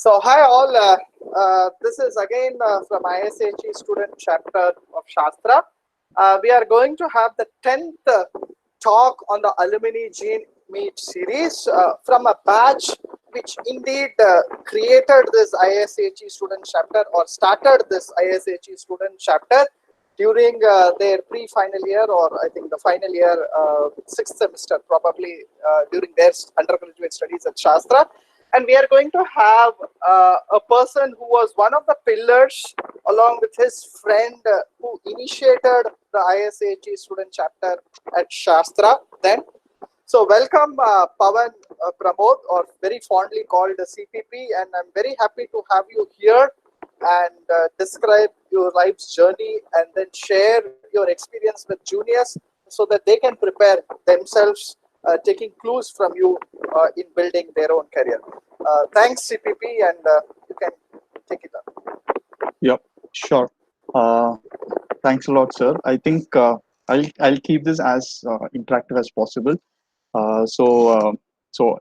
So hi all, this is again from ISHE student chapter of Shastra. We are going to have the 10th talk on the Alumni Gene Meet series from a batch which indeed created this ISHE student chapter or started this ISHE student chapter during their pre-final year, or I think the final year, 6th semester probably, during their undergraduate studies at Shastra. And we are going to have a person who was one of the pillars along with his friend who initiated the ISHE student chapter at Shastra then. So welcome Pavan Pramod, or very fondly called CPP, and I'm very happy to have you here and describe your life's journey and then share your experience with juniors so that they can prepare themselves, taking clues from you in building their own career. Thanks CPP, and you can take it up. Yep, sure. Thanks a lot, sir. I think I'll keep this as interactive as possible. So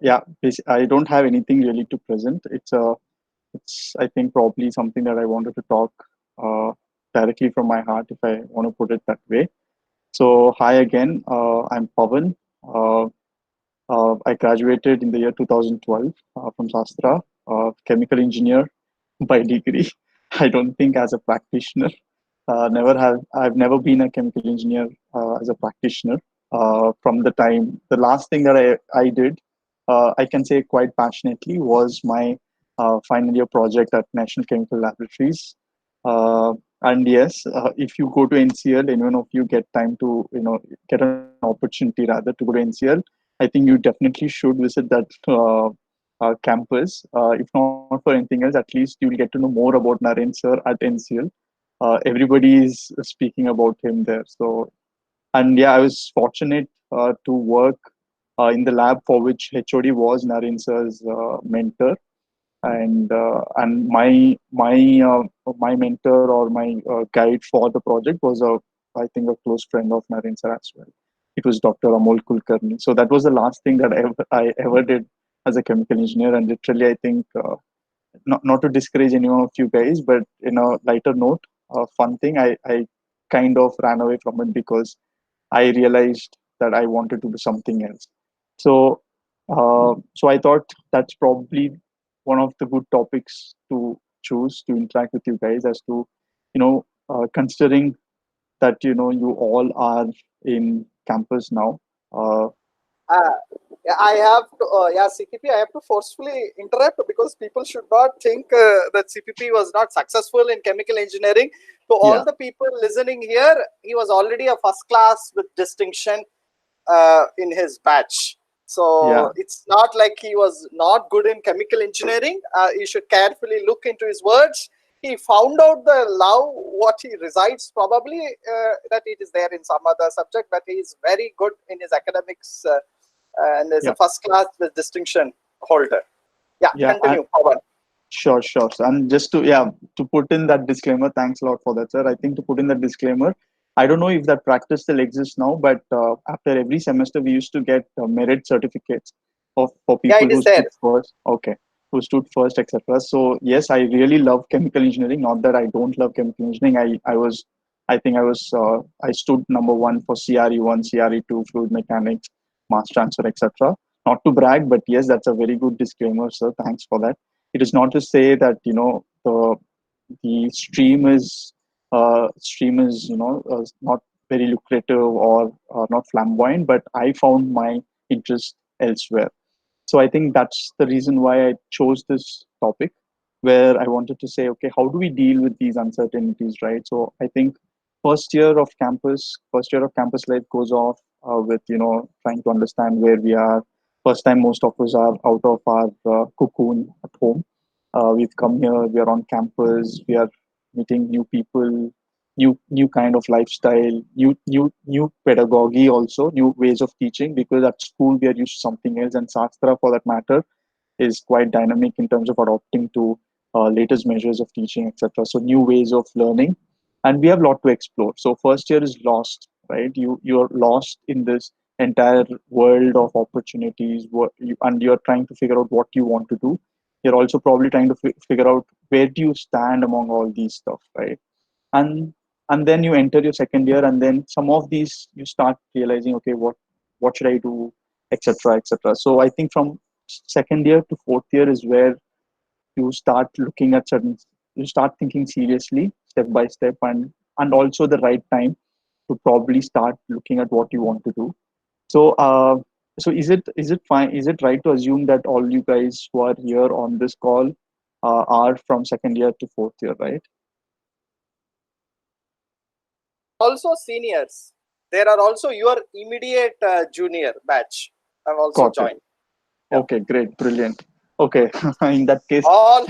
yeah, I don't have anything really to present. It's I think probably something that I wanted to talk directly from my heart, if I want to put it that way. So hi again. I'm Pavan. I graduated in the year 2012 from Sastra, chemical engineer by degree. I don't think as a practitioner. I've never been a chemical engineer as a practitioner. From the last thing that I did, I can say quite passionately, was my final year project at National Chemical Laboratories. And yes, if you go to NCL, anyone of you get time to get an opportunity rather to go to NCL, I think you definitely should visit that campus. If not for anything else, at least you'll get to know more about Naren sir at NCL. Everybody is speaking about him there. So, and yeah, I was fortunate to work in the lab for which HOD was Naren sir's mentor, and my mentor or my guide for the project was I think a close friend of Naren sir as well. It was Dr. Amol Kulkarni. So that was the last thing that I ever did as a chemical engineer, and literally I think not to discourage anyone of you guys, but in a lighter note, fun thing, I kind of ran away from it because I realized that I wanted to do something else. So I thought that's probably one of the good topics to choose to interact with you guys, as to considering that you all are in campus now. Uh, yeah, I have to, yeah, CPP, I have to forcefully interrupt because people should not think that CPP was not successful in chemical engineering. To all the people listening here, he was already a first class with distinction in his batch. So it's not like he was not good in chemical engineering. You should carefully look into his words. He found out the love, what he resides, probably that it is there in some other subject, but he is very good in his academics and is a first class with distinction holder. Continue, Pavan. Sure. And just to put in that disclaimer, thanks a lot for that, sir. I think to put in that disclaimer, I don't know if that practice still exists now, but after every semester we used to get merit certificates for people who stood first. Okay, who stood first, etc. So yes, I really love chemical engineering. Not that I don't love chemical engineering. I stood number one for CRE1, CRE2, fluid mechanics, mass transfer, etc. Not to brag, but yes, that's a very good disclaimer, sir. Thanks for that. It is not to say that the stream is not very lucrative or not flamboyant, but I found my interest elsewhere. So I think that's the reason why I chose this topic, where I wanted to say, okay, how do we deal with these uncertainties, right? So I think first year of campus life goes off with trying to understand where we are. First time most of us are out of our cocoon at home. We've come here, we are on campus, we are meeting new people, new kind of lifestyle, new pedagogy, also new ways of teaching, because at school we are used to something else, and Sastra for that matter is quite dynamic in terms of adopting to latest measures of teaching, etc. So new ways of learning, and we have a lot to explore. So first year is lost, right? You're lost in this entire world of opportunities, and you're trying to figure out what you want to do. You're also probably trying to figure out where do you stand among all these stuff, right? And then you enter your second year, and then some of these you start realizing, okay, what should I do, etc., etc. So I think from second year to fourth year is where you start looking at certain, you start thinking seriously step by step, and also the right time to probably start looking at what you want to do. So is it fine, is it right to assume that all you guys who are here on this call are from second year to fourth year, right? Also seniors. There are also your immediate junior batch have also Got it. joined. Yeah. Okay, great, brilliant. Okay, in that case, All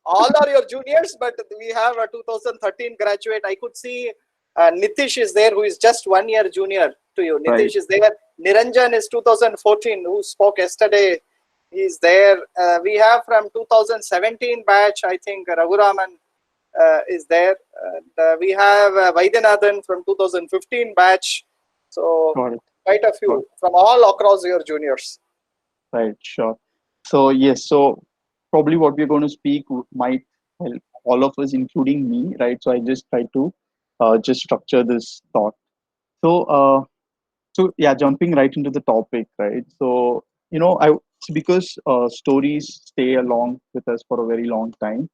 are your juniors, but we have a 2013 graduate. I could see Nitish is there, who is just 1 year junior to you. right. Nitish is there. Niranjan is 2014, who spoke yesterday. He's there. We have from 2017 batch, I think Raghuraman is there. We have Vaidyanathan from 2015 batch. So Got it. quite a Got few from all across your juniors. Right, sure. So yes, so probably what we're going to speak might help all of us, including me, right? So I just try to just structure this thought. So yeah, jumping right into the topic, right? So I because stories stay along with us for a very long time.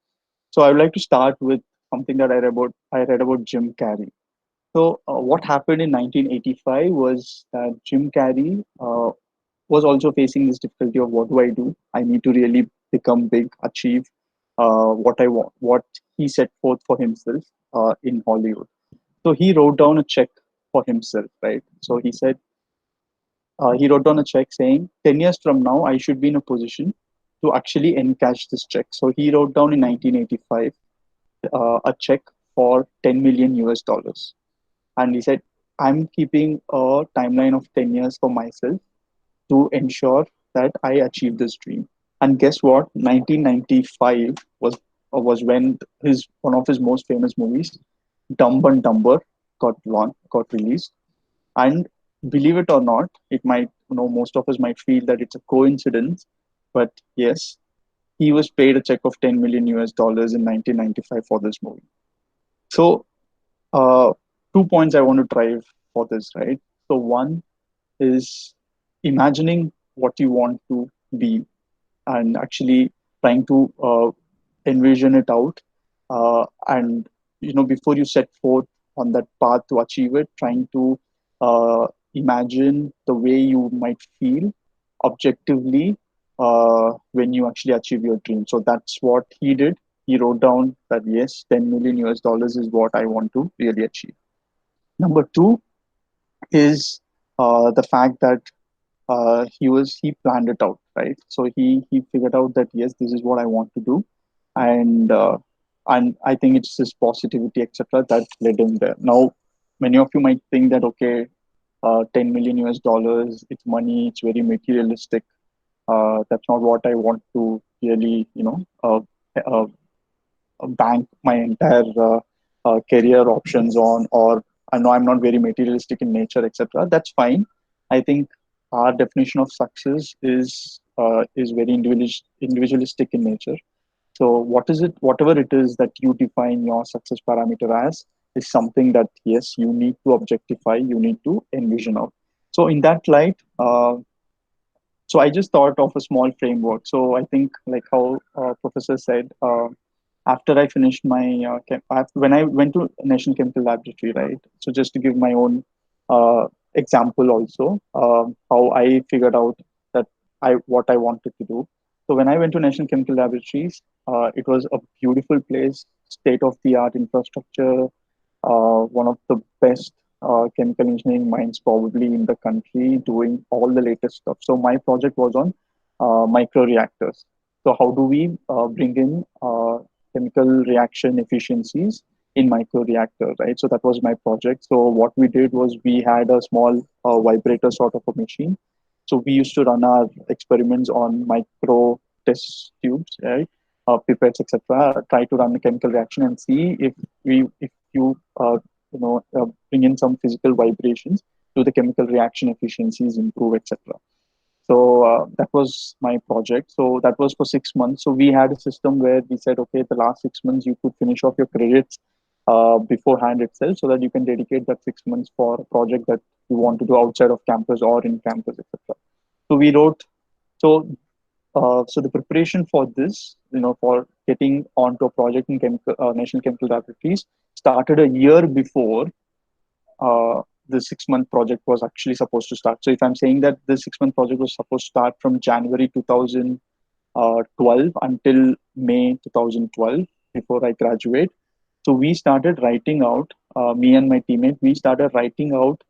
So I would like to start with something that I read about Jim Carrey. So what happened in 1985 was that Jim Carrey was also facing this difficulty of what do I do? I need to really become big, achieve what I want, what he set forth for himself in Hollywood. So he wrote down a check for himself, right? So he wrote down a check saying 10 years from now, I should be in a position to actually encash this check. So he wrote down in 1985 a check for 10 million US dollars. And he said, I'm keeping a timeline of 10 years for myself to ensure that I achieve this dream. And guess what? 1995 was when his one of his most famous movies, Dumb and Dumber, got released. And believe it or not, it might most of us might feel that it's a coincidence, but yes, he was paid a check of 10 million US dollars in 1995 for this movie. So, uh, 2 points I want to drive for this, right? So one is imagining what you want to be and actually trying to envision it out, and before you set forth on that path to achieve it, trying to imagine the way you might feel objectively when you actually achieve your dream. So that's what he did. He wrote down that yes, 10 million US dollars is what I want to really achieve. Number two is the fact that he planned it out, right? So he figured out that yes, this is what I want to do, and I think it's his positivity, etc., that led him there. Now many of you might think that okay, 10 million US dollars, it's money, it's very materialistic. That's not what I want to really uh, bank my entire career options on, or I know I'm not very materialistic in nature, etc. That's fine. I think our definition of success is very individualistic in nature. So what is it? Whatever it is that you define your success parameter as is something that yes, you need to objectify, you need to envision out. So in that light, so I just thought of a small framework. So I think like how Professor said, after I finished my when I went to National Chemical Laboratory, right? So just to give my own example also, how I figured out that I what I wanted to do. So when I went to National Chemical Laboratories, it was a beautiful place, state of the art infrastructure, one of the best chemical engineering minds probably in the country, doing all the latest stuff. So my project was on micro reactors. So how do we bring in chemical reaction efficiencies in micro reactor, right? So that was my project. So what we did was we had a small vibrator sort of a machine. So we used to run our experiments on micro test tubes, right? Pipettes, etc. Try to run a chemical reaction and see if you bring in some physical vibrations, do the chemical reaction efficiencies improve, etc. So that was my project. So that was for 6 months. So we had a system where we said, okay, the last 6 months you could finish off your credits beforehand itself, so that you can dedicate that 6 months for a project that you want to do outside of campus or in campus, etc. So we wrote. So so the preparation for this, for getting onto a project in National Chemical Laboratories, started a year before the 6 month project was actually supposed to start. So if I'm saying that the 6 month project was supposed to start from January 2012 until May 2012 before I graduate. So we started writing out, me and my teammate, we started writing out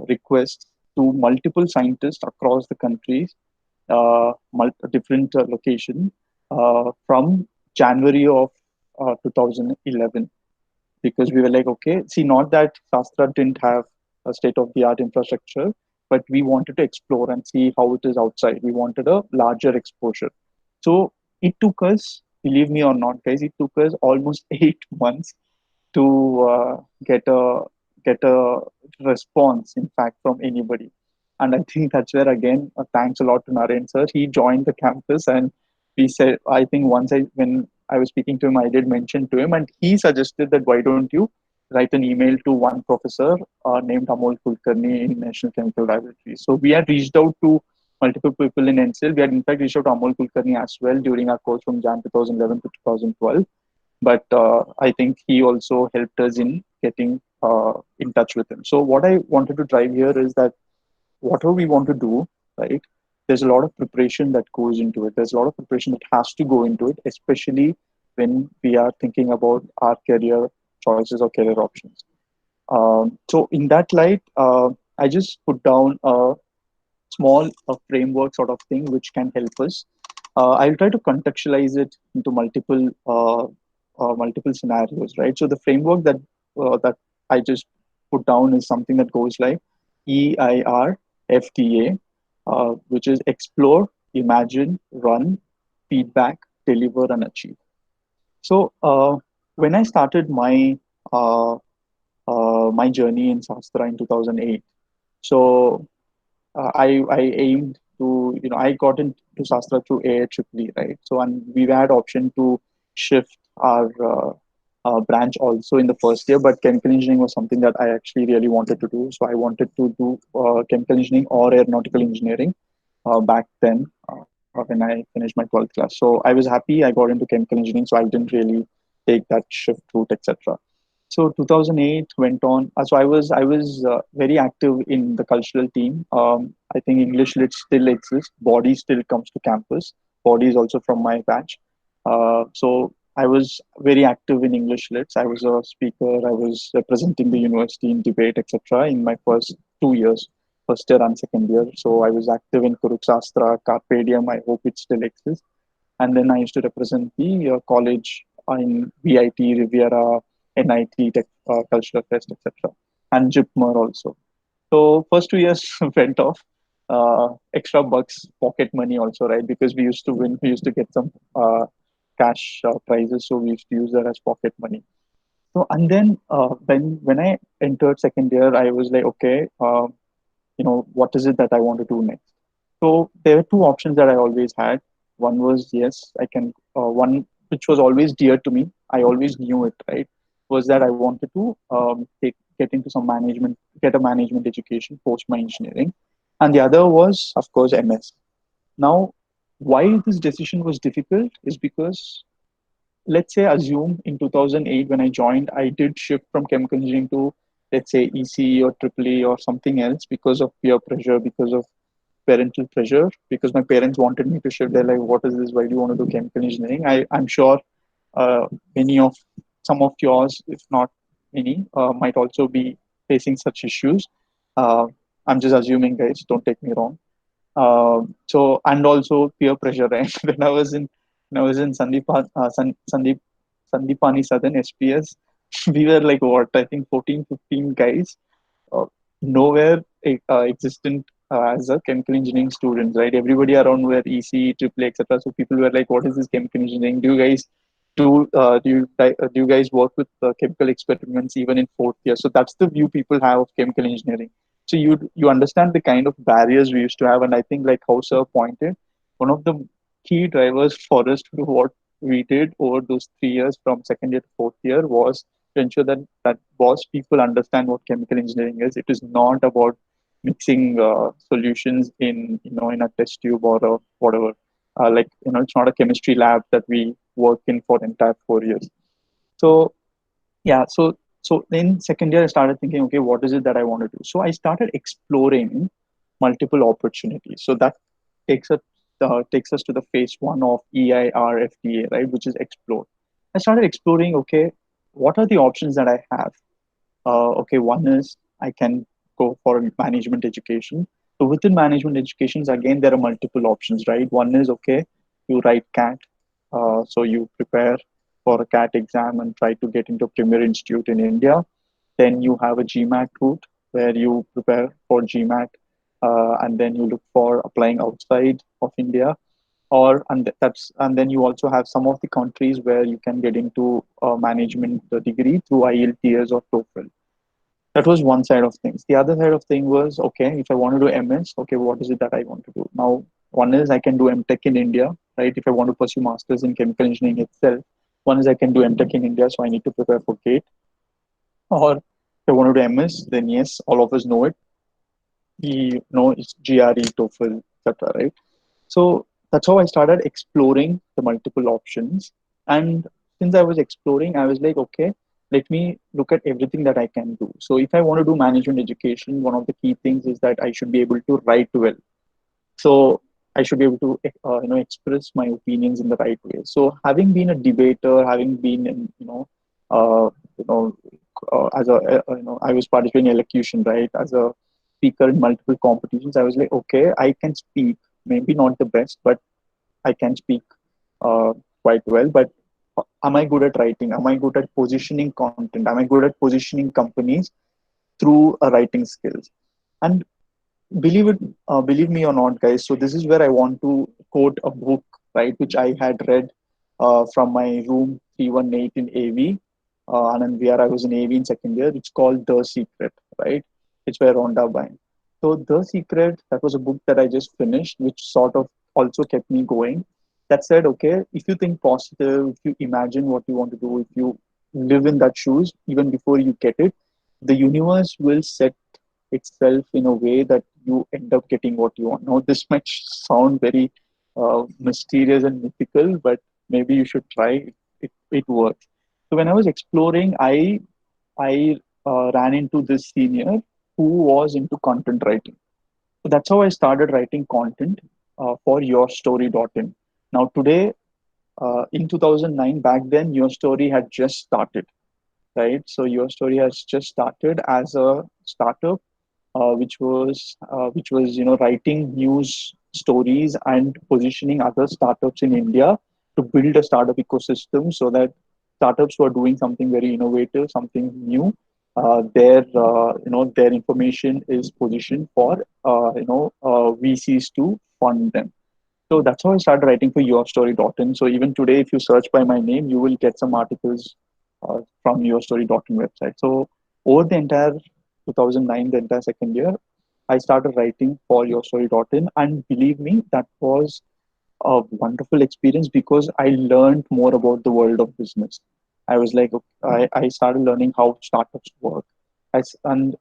requests to multiple scientists across the countries, different location, from January of 2011, because we were like, okay, see, not that Sastra didn't have a state of the art infrastructure, but we wanted to explore and see how it is outside. We wanted a larger exposure. So it took us, believe me or not, guys, it took us almost 8 months to get a response, in fact, from anybody. And I think that's where, again, thanks a lot to Naren sir. He joined the campus, and we said, I think once when I was speaking to him, I did mention to him, and he suggested that why don't you write an email to one professor named Amol Kulkarni in National Chemical Laboratories. So we had reached out to multiple people in NCL. We had in fact reached out to Amol Kulkarni as well during our course from Jan 2011 to 2012. But I think he also helped us in getting in touch with him. So what I wanted to drive here is that whatever we want to do, right? There's a lot of preparation that goes into it. There's a lot of preparation that has to go into it, especially when we are thinking about our career choices or career options. So in that light, I just put down a small framework sort of thing which can help us. I'll try to contextualize it into multiple scenarios, right? So the framework that I just put down is something that goes like EIRFTA, which is explore, imagine, run, feedback, deliver, and achieve. So when I started uh, my journey in Sastra in 2008, so I aimed to, I got into Sastra through AIEEE, right? So, and we had option to shift our branch also in the first year, but chemical engineering was something that I actually really wanted to do. So I wanted to do chemical engineering or aeronautical engineering back then when I finished my 12th class. So I was happy I got into chemical engineering, so I didn't really take that shift route, etc. So 2008 went on. So I was very active in the cultural team. I think English Lit still exists. Body still comes to campus. Body is also from my batch. So I was very active in English Lits. I was a speaker. I was representing the university in debate, etc. in my first 2 years, first year and second year. So I was active in Kuruksastra, Carpe Diem. I hope it still exists. And then I used to represent the college in VIT, Riviera, NIT, Cultural Fest, etc. And JIPMER also. So first 2 years went off. Extra bucks, pocket money also, right? Because we used to win, we used to get some cash prizes, so we used to use that as pocket money. So and then when I entered second year, I was like, okay, what is it that I want to do next? So there were two options that I always had. One was, yes, I can. One which was always dear to me. I always knew it, right? Was that I wanted to get into some management, get a management education post my engineering, and the other was, of course, MS. Now, why this decision was difficult is because, let's say, assume in 2008 when I joined, I did shift from chemical engineering to, let's say, ECE or EEE or something else because of peer pressure, because of parental pressure, because my parents wanted me to shift. They're like, what is this? Why do you want to do chemical engineering? I'm sure uh, many of some of yours, if not many, might also be facing such issues. Uh, I'm just assuming, guys, don't take me wrong. So and also peer pressure. Right? When I was in Sandipani Southern SPS, we were like what, I think 14, 15 guys, uh, nowhere existent as a chemical engineering student, right? Everybody around were EC, triple, etc. So people were like, "What is this chemical engineering? Do you guys work with chemical experiments even in fourth year?" So that's the view people have of chemical engineering. So you understand the kind of barriers we used to have, and I think like how Sir pointed, one of the key drivers for us to do what we did over those 3 years from second year to fourth year was to ensure that boss people understand what chemical engineering is. It is not about mixing solutions in in a test tube or a whatever. Like it's not a chemistry lab that we work in for the entire 4 years. So yeah, so in second year I started thinking, okay, what is it that I want to do? So I started exploring multiple opportunities. So that takes us takes us to the phase one of EIRFTA, right, which is explore. I started exploring, okay, what are the options that I have? Okay, one is I can go for management education. So within management educations, again, there are multiple options, right? One is, okay, you write CAT. So you prepare for a CAT exam and try to get into a premier institute in India. Then you have a GMAT route where you prepare for GMAT, and then you look for applying outside of India. And then you also have some of the countries where you can get into a management degree through IELTS or TOEFL. That was one side of things. The other side of thing was, okay, if I want to do MS, okay, what is it that I want to do? Now, one is I can do MTech in India, right? If I want to pursue masters in chemical engineering itself, one is I can do MTech in India, so I need to prepare for GATE. Or if I want to do MS, then yes, all of us know it. We know it's GRE, TOEFL, etc., right? So that's how I started exploring the multiple options. And since I was exploring, I was like, okay, let me look at everything that I can do. So if I want to do management education, one of the key things is that I should be able to write well. So I should be able to express my opinions in the right way. So having been a debater, having been in uh, you know as a I was participating in elocution, right, as a speaker in multiple competitions. I was like, okay, I can speak, maybe not the best, but I can speak uh, quite well. But am I good at writing? Am I good at positioning content? Am I good at positioning companies through a writing skills? And believe it believe me or not, guys, so this is where I want to quote a book, right, which I had read from my room 318 in AV, and where I was in AV in second year. It's called The Secret, right? It's by Rhonda Byrne. So The Secret, that was a book that I just finished, which sort of also kept me going. That said, okay, if you think positive, if you imagine what you want to do, if you live in that shoes even before you get it, the universe will set itself in a way that you end up getting what you want. Now, this might sound very mysterious and mythical, but maybe you should try. It works. So when I was exploring, I ran into this senior who was into content writing. So that's how I started writing content for yourstory.in. Now today, in 2009, back then, Your Story had just started, right? So Your Story has just started as a startup, which was writing news stories and positioning other startups in India to build a startup ecosystem so that startups who are doing something very innovative, something new, their information is positioned for VCs to fund them. So that's how I started writing for yourstory.in. So even today, if you search by my name, you will get some articles from yourstory.in website. So over the entire 2009, the entire second year, I started writing for yourstory.in. And believe me, that was a wonderful experience because I learned more about the world of business. I was like, I started learning how startups work. And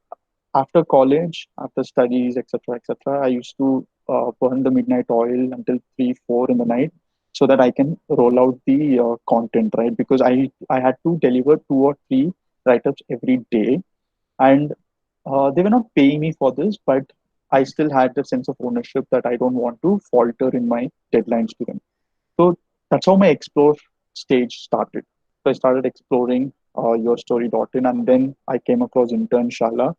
after college, after studies, etc., I used to burn the midnight oil until 3, 4 in the night, so that I can roll out the content, right? Because I had to deliver 2 or 3 write-ups every day, and they were not paying me for this, but I still had the sense of ownership that I don't want to falter in my deadlines to them. So that's how my explore stage started. So I started exploring yourstory.in, and then I came across Internshala.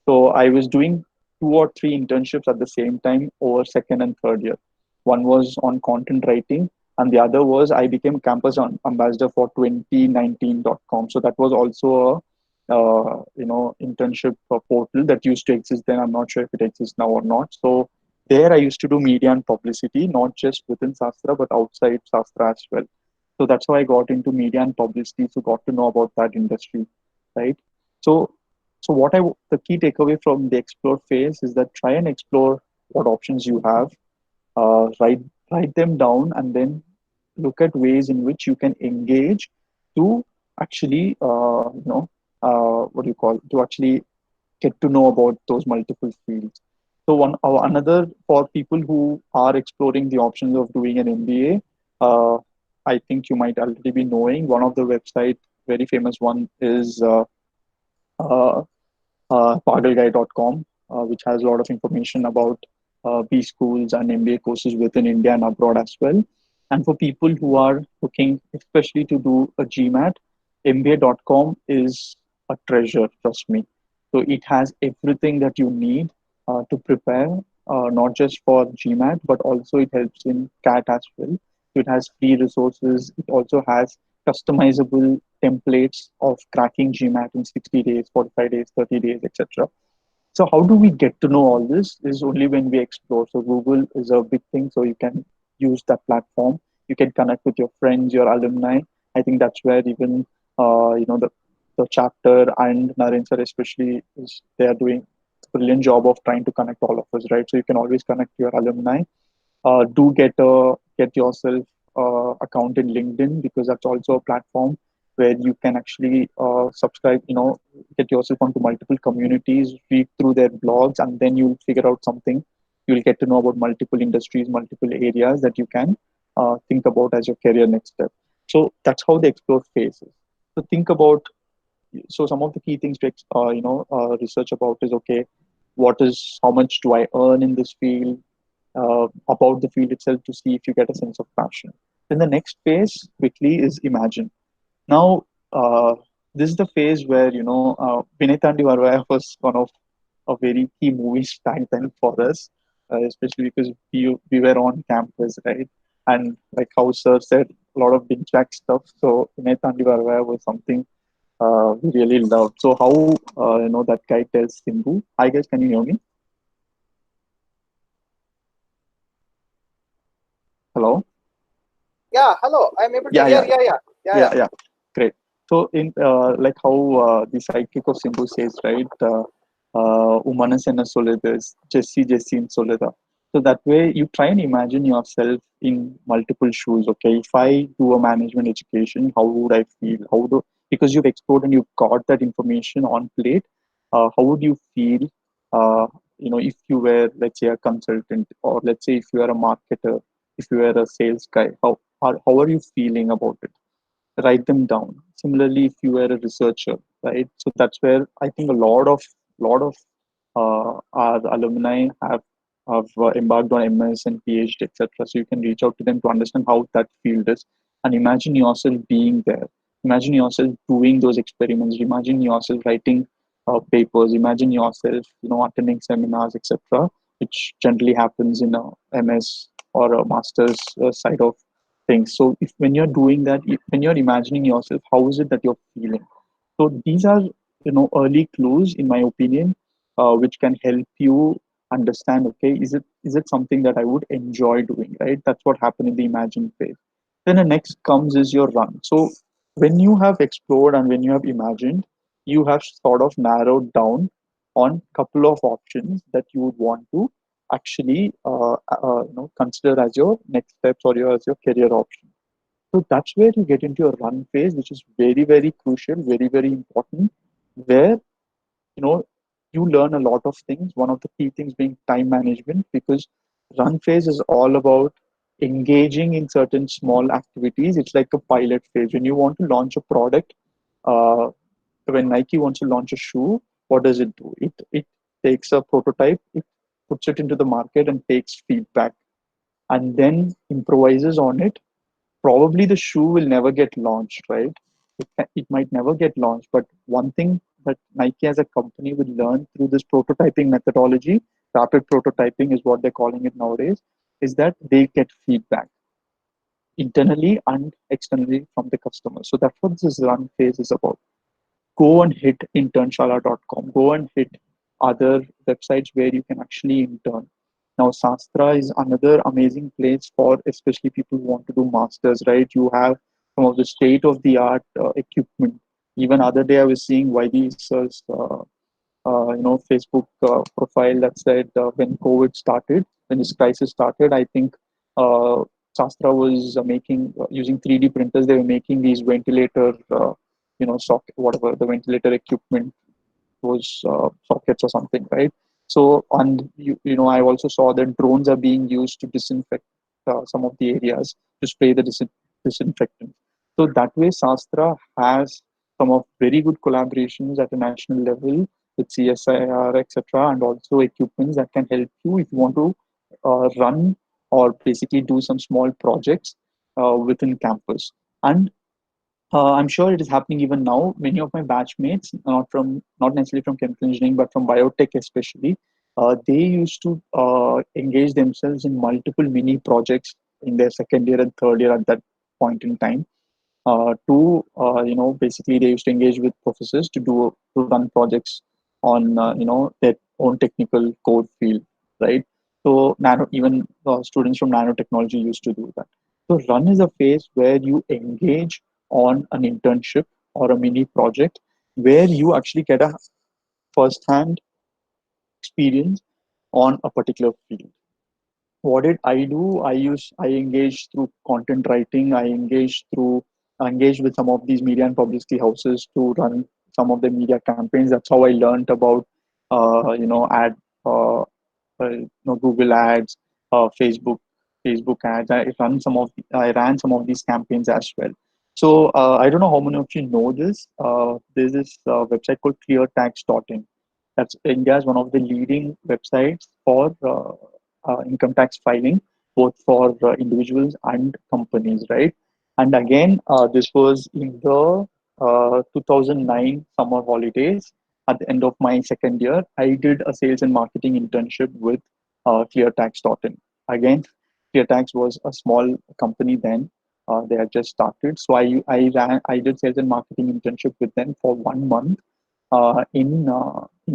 So I was doing 2 or 3 internships at the same time over second and third year. One was on content writing, and the other was I became campus ambassador for 2019.com. So that was also a internship portal that used to exist then. I'm not sure if it exists now or not. So there I used to do media and publicity, not just within Sastra, but outside Sastra as well. So that's how I got into media and publicity, so got to know about that industry, right? So So the key takeaway from the explore phase is that try and explore what options you have, uh, write write them down, and then look at ways in which you can engage to actually what do you call to actually get to know about those multiple fields. So another for people who are exploring the options of doing an MBA, I think you might already be knowing one of the website, very famous one is uh, pagalguy.com, which has a lot of information about B schools and MBA courses within India and abroad as well. And for people who are looking especially to do a GMAT, MBA.com is a treasure, trust me. So it has everything that you need to prepare, not just for GMAT, but also it helps in CAT as well. So it has free resources. It also has customizable templates of cracking GMAT in 60 days, 45 days, 30 days, etc. So how do we get to know all this? Is only when we explore. So Google is a big thing. So you can use that platform. You can connect with your friends, your alumni. I think that's where even the chapter and Naren sir especially is they are doing a brilliant job of trying to connect all of us, right? So you can always connect to your alumni. Do get yourself account in LinkedIn, because that's also a platform where you can actually subscribe, get yourself onto multiple communities, read through their blogs, and then you'll figure out something. You'll get to know about multiple industries, multiple areas that you can think about as your career next step. So that's how the explore phase is. So think about, so some of the key things to research about is, okay, how much do I earn in this field, about the field itself, to see if you get a sense of passion. Then the next phase quickly is imagine. Now, this is the phase where, Vinay Tandi Varvaya was one of a very key movies back then for us, especially because we were on campus, right? And like how Sir said, a lot of binge back stuff. So Vinay Tandi Varvaya was something we really loved. So how that guy tells Simbu, "Hi guys, can you hear me? Hello? Yeah, hello. I'm able to Yeah, hear. yeah, Yeah, yeah, yeah, yeah, yeah. yeah. Great. So in like how the sidekick of Simbu says, right? Humanas en soledades, Jesse, Jesse in soledad. So that way you try and imagine yourself in multiple shoes. Okay, if I do a management education, how would I feel? Because you've explored and you've got that information on plate, how would you feel? Uh, if you were, let's say, a consultant, or let's say if you are a marketer, if you were a sales guy, how are you feeling about it? Write them down. Similarly, if you were a researcher, right? So that's where I think a lot of our alumni have embarked on MS and PhD, etc. So you can reach out to them to understand how that field is, and imagine yourself being there. Imagine yourself doing those experiments. Imagine yourself writing papers. Imagine yourself, attending seminars, etc., which generally happens in a MS or a master's side of things. So if when you're doing that, when you're imagining yourself, how is it that you're feeling? So these are, early clues, in my opinion, which can help you understand. Okay, is it something that I would enjoy doing? Right, that's what happened in the imagine phase. Then the next comes is your run. So when you have explored and when you have imagined, you have sort of narrowed down on couple of options that you would want to actually consider as your next steps, or as your career option. So that's where you get into your run phase, which is very, very crucial, very, very important, where you know you learn a lot of things. One of the key things being time management, because run phase is all about engaging in certain small activities. It's like a pilot phase. When you want to launch a product, uh, when Nike wants to launch a shoe, what does it do? It takes a prototype, it puts it into the market and takes feedback, and then improvises on it. Probably the shoe will never get launched, right? It might never get launched, but one thing that Nike as a company will learn through this prototyping methodology, rapid prototyping is what they're calling it nowadays, is that they get feedback internally and externally from the customer. So that's what this run phase is about. Go and hit internshala.com. Go and hit other websites where you can actually intern. Now, Sastra is another amazing place for especially people who want to do masters, right? You have some of the state of the art equipment. Even other day, I was seeing YB sir's Facebook profile that said when COVID started, when this crisis started, I think uh, Sastra was making using 3D printers. They were making these ventilator, whatever the ventilator equipment was, sockets or something, right? So, and I also saw that drones are being used to disinfect some of the areas, to spray the disinfectant. So that way, Sastra has some of very good collaborations at a national level with CSIR, etc., and also equipments that can help you if you want to run or basically do some small projects within campus. And I'm sure it is happening even now. Many of my batchmates, not necessarily from chemical engineering, but from biotech especially, they used to engage themselves in multiple mini projects in their second year and third year at that point in time. Basically they used to engage with professors to run projects on their own technical core field, right? So even students from nanotechnology used to do that. So run is a phase where you engage on an internship or a mini project where you actually get a first-hand experience on a particular field. What did I do? I engaged through content writing. I engaged with some of these media and publicity houses to run some of the media campaigns. That's how I learned about ad Google ads, Facebook ads. I ran some of these campaigns as well. So I don't know how many of you know this. There's this website called cleartax.in. That's India's one of the leading websites for income tax filing, both for individuals and companies, right? And again, this was in the 2009 summer holidays. At the end of my second year, I did a sales and marketing internship with cleartax.in. Again, cleartax was a small company then. They had just started. So I did sales and marketing internship with them for 1 month in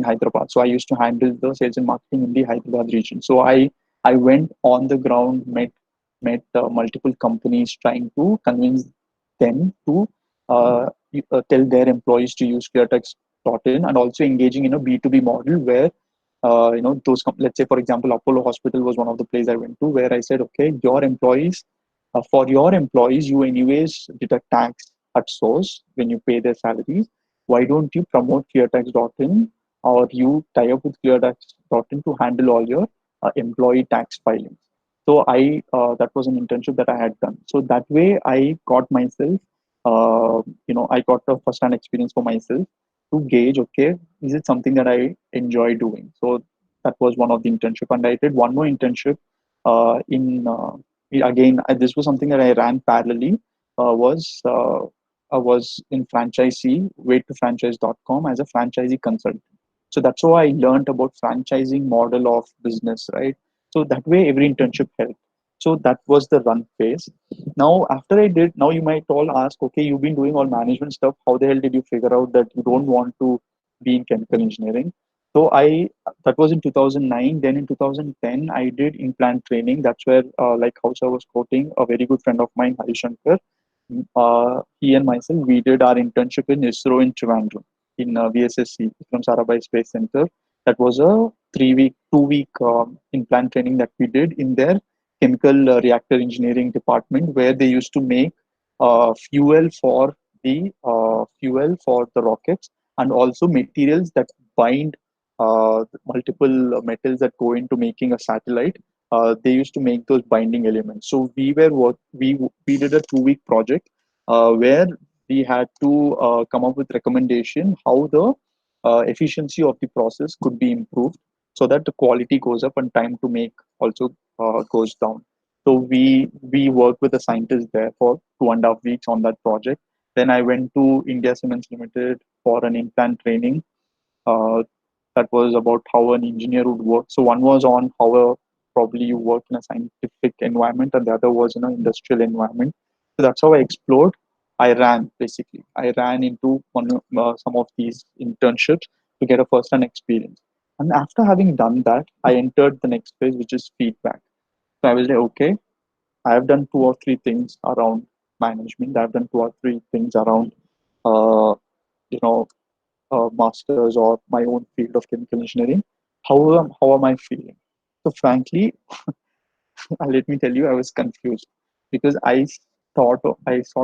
Hyderabad. So I used to handle the sales and marketing in the Hyderabad region. So I went on the ground, met multiple companies, trying to convince them to tell their employees to use cleartext.in, and also engaging in a B2B model where let's say for example Apollo Hospital was one of the places I went to, where I said, okay, for your employees, you anyways deduct tax at source when you pay their salaries. Why don't you promote cleartax.in, or you tie up with cleartax.in to handle all your employee tax filings? So that was an internship that I had done. So that way I got myself, I got a first-hand experience for myself to gauge, okay, is it something that I enjoy doing? So that was one of the internship, and I did one more internship in again. This was something that I ran parallelly. Was I was in franchisee, waitofranchise.com, as a franchisee consultant. So that's how I learned about franchising model of business, right? So that way every internship helped. So that was the run phase. Now after I did, now you might all ask, okay, you've been doing all management stuff. How the hell did you figure out that you don't want to be in chemical engineering? So that was in 2009. Then in 2010, I did implant training. That's where, like House I was quoting, a very good friend of mine, Harishankar, he and myself, we did our internship in ISRO in Trivandrum, in VSSC, from Sarabhai Space Center. That was a 2 week implant training that we did in their chemical reactor engineering department, where they used to make fuel for the rockets, and also materials that bind multiple metals that go into making a satellite. They used to make those binding elements. So we did a 2 week project where we had to come up with recommendation how the efficiency of the process could be improved, so that the quality goes up and time to make also goes down. So we worked with the scientists there for 2.5 weeks on that project. Then I went to India Cements Limited for an implant training uh, that was about how an engineer would work. So one was on how probably you work in a scientific environment, and the other was in an industrial environment. So that's how I explored. I ran into some of these internships to get a first-hand experience. And after having done that, I entered the next phase, which is feedback. So I was like, okay, I have done 2 or 3 things around management. I've done 2 or 3 things around, uh, you know, master's or my own field of chemical engineering. How am I feeling? So frankly, let me tell you, I was confused because I sort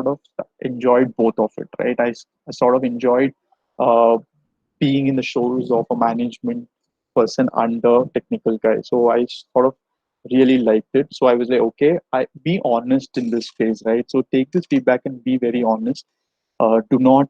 of enjoyed both of it, right? I sort of enjoyed uh, being in the shoes of a management person under technical guy. So I sort of really liked it. So I was like, okay, I be honest in this phase, right? So take this feedback and be very honest. Do not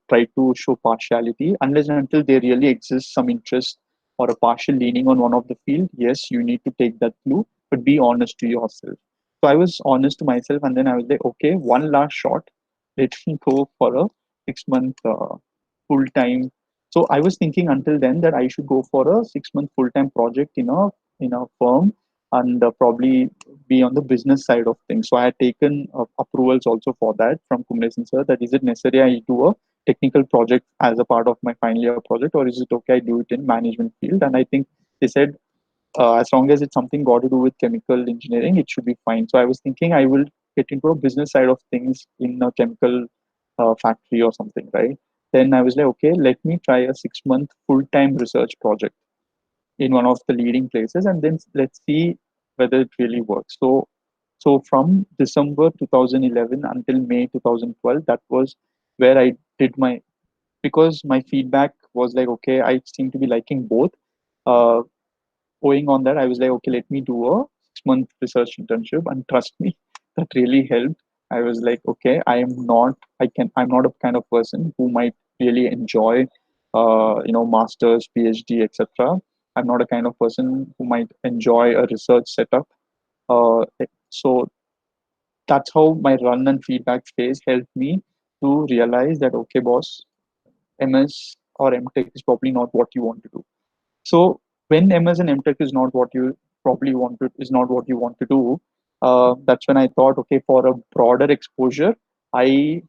try to show partiality unless and until there really exists some interest or a partial leaning on one of the field. Yes, you need to take that clue, but be honest to yourself. So I was honest to myself, and then I was like, okay, one last shot. Let me go for a 6 month full time. So I was thinking until then that I should go for a 6 month full time project in a firm and probably be on the business side of things. So I had taken approvals also for that from Kumlesan sir. That is it necessary I do a technical project as a part of my final year project, or is it okay I do it in management field? And I think they said as long as it's something got to do with chemical engineering, it should be fine. So I was thinking I will get into a business side of things in a chemical factory or something, right? Then I was like, okay, let me try a 6 month full time research project in one of the leading places, and then let's see whether it really works. So from December 2011 until May 2012, that was where I did my, because my feedback was like, okay, I seem to be liking both. Uh, Going on that, I was like, okay, let me do a 6 month research internship, and trust me, that really helped. I was like, okay, I'm not a kind of person who might really enjoy, masters, PhD, etc. I'm not a kind of person who might enjoy a research setup. So that's how my run and feedback phase helped me to realize that, okay, boss, MS or MTech is probably not what you want to do. So when MS and MTech is not what you want to do, that's when I thought, okay, for a broader exposure, I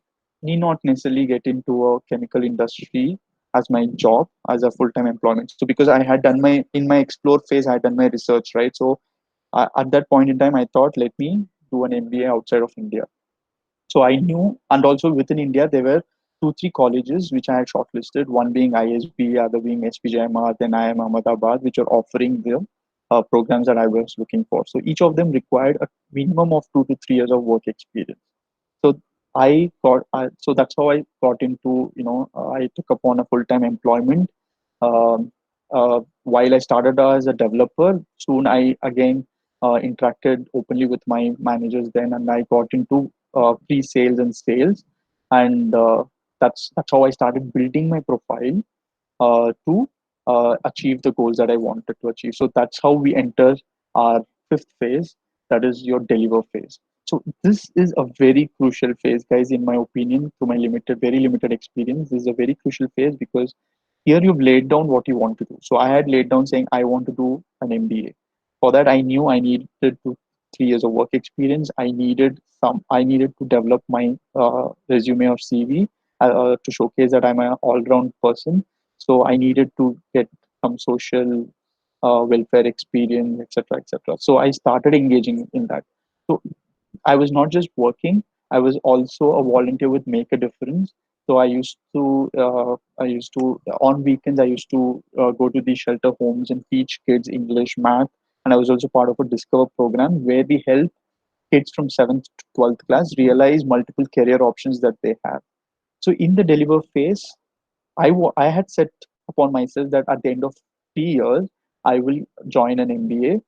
need not necessarily get into a chemical industry as my job as a full-time employment. So because I had done my in my explore phase, I had done my research, right? So at that point in time, I thought, let me do an MBA outside of India. So I knew, and also within India, there were two, three colleges which I had shortlisted, one being ISB, other being SPJMR, then IIM Ahmedabad, which are offering the programs that I was looking for. So each of them required a minimum of 2 to 3 years of work experience. So so that's how I got into, I took upon a full-time employment. Um, while I started as a developer, soon I again interacted openly with my managers then, and I got into pre-sales and sales, and that's how I started building my profile to achieve the goals that I wanted to achieve. So that's how we enter our fifth phase, that is your deliver phase. So this is a very crucial phase, guys, in my opinion, to my very limited experience. This is a very crucial phase because here you've laid down what you want to do. So I had laid down saying I want to do an MBA. For that, I knew I needed 3 years of work experience. I needed to develop my resume or CV to showcase that I'm an all-round person. So I needed to get some social welfare experience, etc., etc. So I started engaging in that. So I was not just working; I was also a volunteer with Make a Difference. So I used to on weekends I used to go to these shelter homes and teach kids English, math, and I was also part of a Discover program where we help kids from 7th to 12th class realize multiple career options that they have. So in the deliver phase, I had set upon myself that at the end of 3 years, I will join an MBA.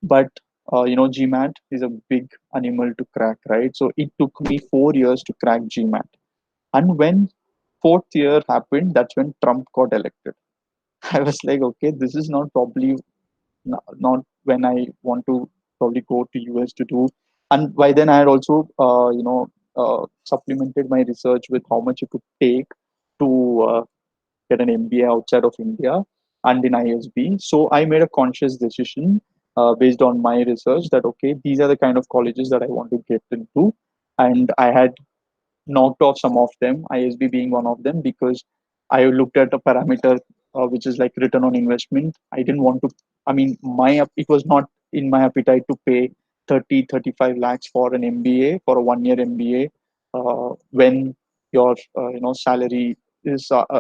But GMAT is a big animal to crack, right? So it took me 4 years to crack GMAT. And when fourth year happened, that's when Trump got elected. I was like, okay, this is not probably not when I want to probably go to US to do. And by then, I had also, supplemented my research with how much it could take to get an MBA outside of India and in ISB. So I made a conscious decision based on my research that, okay, these are the kind of colleges that I want to get into. And I had knocked off some of them, ISB being one of them, because I looked at a parameter which is like return on investment. I didn't want to, I mean, it was not in my appetite to pay 35 lakhs for an MBA, for a 1 year MBA, when your salary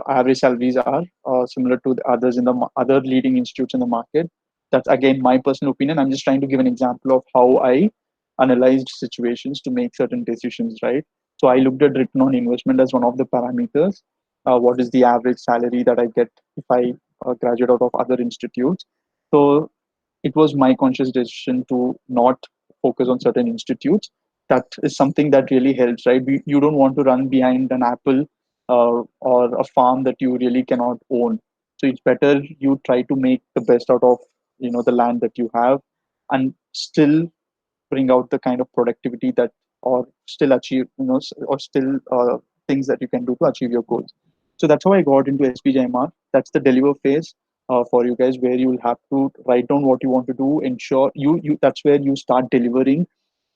average salaries are similar to the others in the other leading institutes in the market. That's again my personal opinion. I'm just trying to give an example of how I analyzed situations to make certain decisions, right? So I looked at return on investment as one of the parameters. What is the average salary that I get if I graduate out of other institutes? So it was my conscious decision to not focus on certain institutes. That is something that really helps, right? You don't want to run behind an apple or a farm that you really cannot own. So it's better you try to make the best out of the land that you have, and still bring out the kind of productivity that, or still achieve, or still things that you can do to achieve your goals. So that's how I got into SPJMR. That's the deliver phase for you guys, where you will have to write down what you want to do, ensure you that's where you start delivering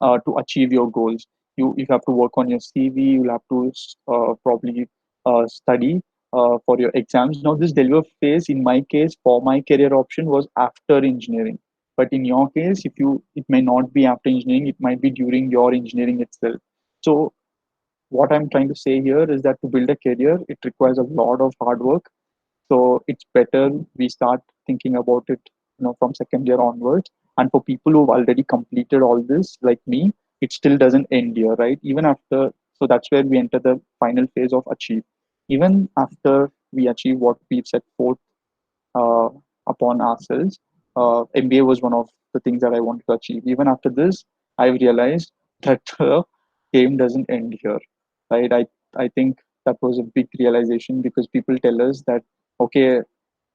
to achieve your goals. You have to work on your CV. You'll have to probably study for your exams. Now this deliver phase, in my case, for my career option, was after engineering. But in your case, if you it may not be after engineering, it might be during your engineering itself. So what I'm trying to say here is that to build a career, it requires a lot of hard work. So it's better we start thinking about it, from second year onwards. And for people who've already completed all this, like me, it still doesn't end here, right? Even after, so that's where we enter the final phase of achieve. Even after we achieve what we've set forth uh, upon ourselves. MBA was one of the things that I wanted to achieve. Even after this, I've realized that the game doesn't end here, right? I think that was a big realization, because people tell us that, okay,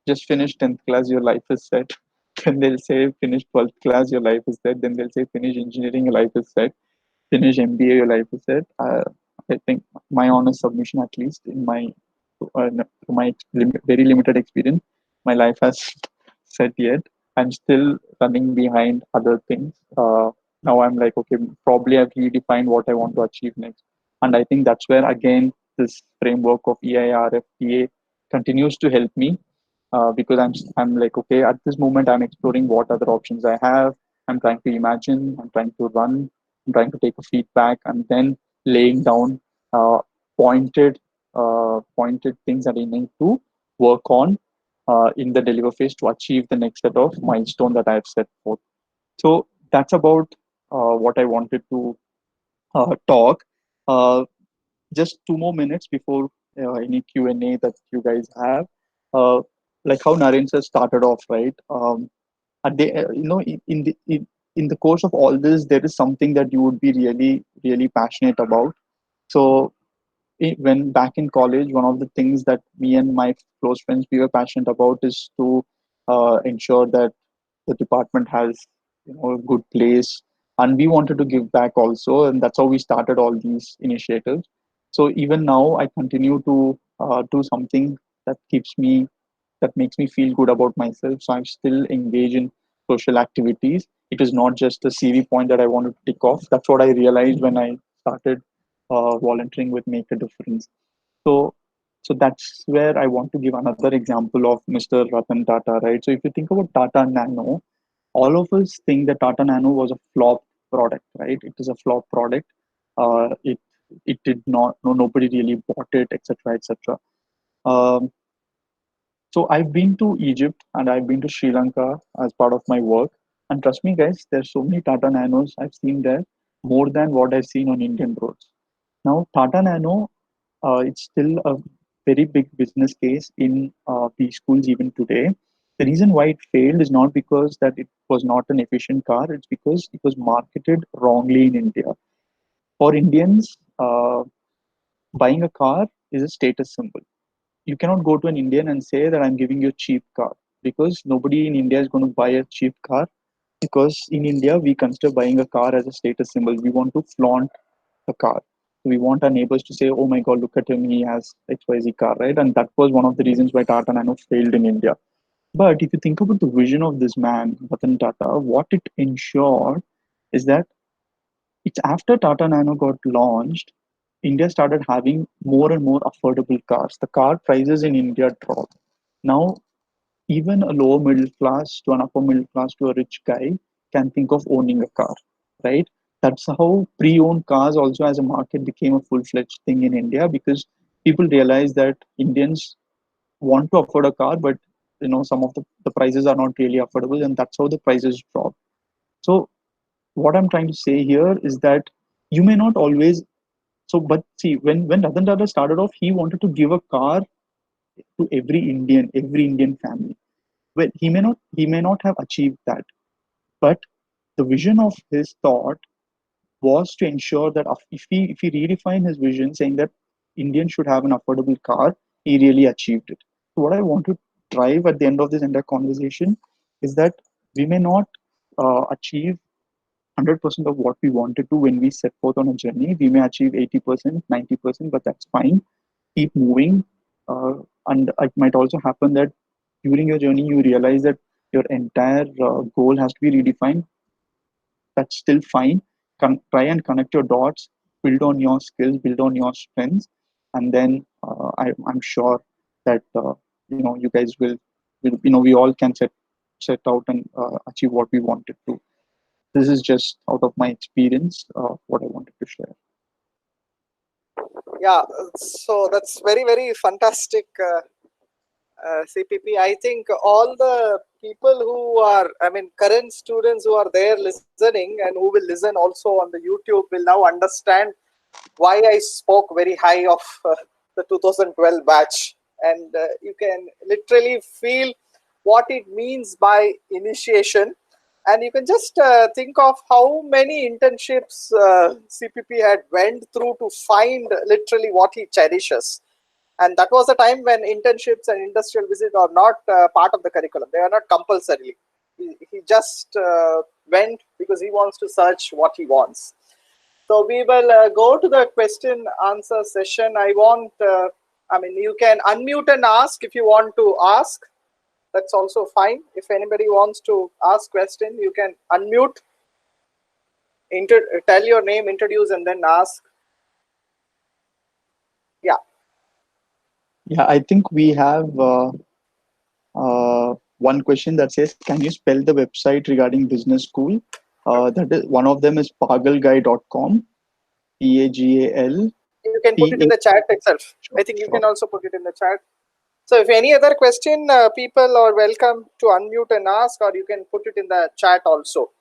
just finish 10th class, your life is set. Then they'll say finish 12th class, your life is set. Then they'll say finish engineering, your life is set. Finish MBA, your life is set. I think my honest submission, at least in my very limited experience, my life has set yet. I'm still running behind other things. Now I'm like, okay, probably I've redefined what I want to achieve next. And I think that's where, again, this framework of EIRFPA continues to help me, because I'm like, okay, at this moment I'm exploring what other options I have. I'm trying to imagine, I'm trying to run, I'm trying to take a feedback, and then laying down pointed pointed things that I need to work on in the deliver phase to achieve the next set of milestone that I've set forth. So that's about what I wanted to talk. Uh, just 2 more minutes before any Q&A that you guys have. Uh, like how Naren sir started off, right? In the course of all this, there is something that you would be really, really passionate about. So when back in college, one of the things that me and my close friends we were passionate about is to ensure that the department has a good place, and we wanted to give back also, and that's how we started all these initiatives. So even now, I continue to do something that keeps me that makes me feel good about myself. So I'm still engaged in social activities. It is not just a CV point that I wanted to tick off. That's what I realized when I started volunteering with Make a Difference. So, so that's where I want to give another example of Mr. Ratan Tata, right? So if you think about Tata Nano, all of us think that Tata Nano was a flop product, right? It is a flop product. It did not, no, nobody really bought it, etc., etc. Um, so I've been to Egypt and I've been to Sri Lanka as part of my work. And trust me, guys, there's so many Tata Nanos I've seen there, more than what I've seen on Indian roads. Now, Tata Nano, it's still a very big business case in these schools even today. The reason why it failed is not because that it was not an efficient car; it's because it was marketed wrongly in India. For Indians, buying a car is a status symbol. You cannot go to an Indian and say that I'm giving you a cheap car, because nobody in India is going to buy a cheap car, because in India we consider buying a car as a status symbol. We want to flaunt a car. We want our neighbors to say, "Oh my God, look at him! He has XYZ car, right?" And that was one of the reasons why Tata Nano failed in India. But if you think about the vision of this man, Ratan Tata, what it ensured is that it's after Tata Nano got launched, India started having more and more affordable cars. The car prices in India dropped. Now, even a lower middle class to an upper middle class to a rich guy can think of owning a car, right? That's how pre-owned cars also as a market became a full-fledged thing in India, because people realize that Indians want to afford a car, but some of the prices are not really affordable, and that's how the prices drop. So what I'm trying to say here is that you may not always. So, but see, when Ratan Tata started off, he wanted to give a car to every Indian family. Well, he may not have achieved that, but the vision of his thought was to ensure that if he redefined his vision, saying that Indians should have an affordable car, he really achieved it. So, what I want to drive at the end of this entire conversation is that we may not achieve 100% of what we wanted to when we set forth on a journey. We may achieve 80%, 90%, but that's fine. Keep moving. Uh, and it might also happen that during your journey, you realize that your entire goal has to be redefined. That's still fine. Try and connect your dots, build on your skills, build on your strengths, and then I'm sure that you guys will we all can set out and achieve what we wanted to. This is just out of my experience, what I wanted to share. Yeah, so that's very, very fantastic, CPP. I think all the people who are, I mean, current students who are there listening and who will listen also on the YouTube will now understand why I spoke very high of the 2012 batch. And you can literally feel what it means by initiation. And you can just think of how many internships CPP had went through to find literally what he cherishes. And that was a time when internships and industrial visit are not part of the curriculum. They are not compulsory. He just went because he wants to search what he wants. So we will go to the question answer session. You can unmute and ask if you want to ask. That's also fine. If anybody wants to ask question, you can unmute, tell your name, introduce, and then ask. Yeah. Yeah, I think we have one question that says, "Can you spell the website regarding business school?" That is one of them is pagalguy.com, PAGAL. You can put it in the chat itself. I think you can also put it in the chat. So if any other question, people are welcome to unmute and ask, or you can put it in the chat also.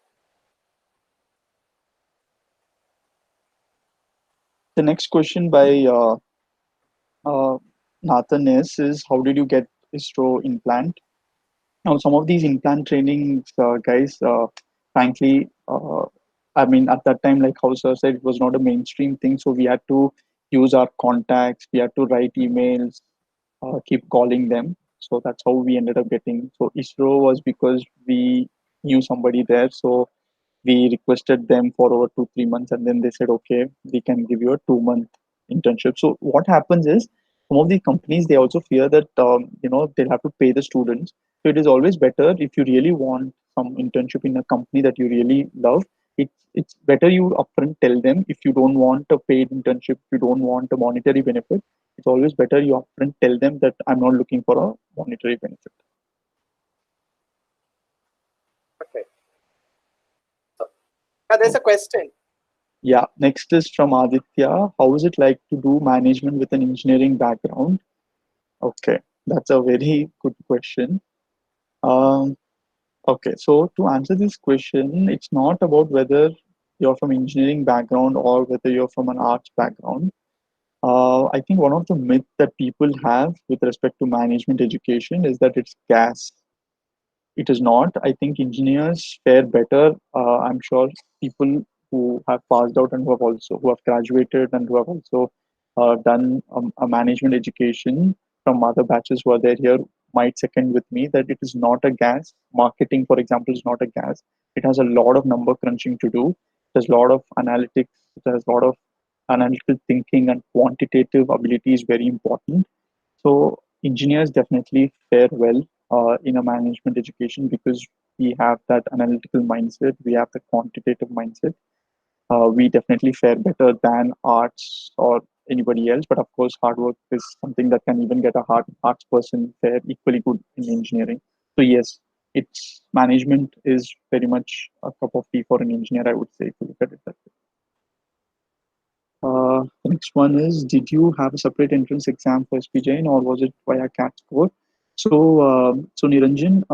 The next question by Nathan is, how did you get ISRO implant? Now, some of these implant trainings, guys, frankly, I mean, at that time, like how sir said, it was not a mainstream thing. So we had to use our contacts, we had to write emails, keep calling them. So that's how we ended up getting. So ISRO was because we knew somebody there. So we requested them for over 2 3 months, and then they said, okay, we can give you a 2 month internship. So what happens is, some of the companies, they also fear that they'll have to pay the students. So it is always better, if you really want some internship in a company that you really love, it's better you upfront tell them. If you don't want a paid internship, if you don't want a monetary benefit, it's always better you upfront tell them that I'm not looking for a monetary benefit. Okay. So, there's a question. Yeah, next is from Aditya. How is it like to do management with an engineering background? Okay, that's a very good question. Um, okay, so to answer this question, it's not about whether you're from engineering background or whether you're from an arts background. I think one of the myths that people have with respect to management education is that it's gas. It is not. I think engineers fare better. I'm sure people who have passed out and who have graduated and who have also done a management education from other batches who are there here might second with me that it is not a gas. Marketing, for example, is not a gas. It has a lot of number crunching to do. There's a lot of analytics. There's a lot of analytical thinking, and quantitative ability is very important. So engineers definitely fare well in a management education because we have that analytical mindset, we have the quantitative mindset. We definitely fare better than arts or anybody else. But of course, hard work is something that can even get a arts person fare equally good in engineering. So yes, it's management is very much a cup of tea for an engineer, I would say, if you look at it that way. The next one is, did you have a separate entrance exam for SPJN or was it via CAT score? So Niranjan,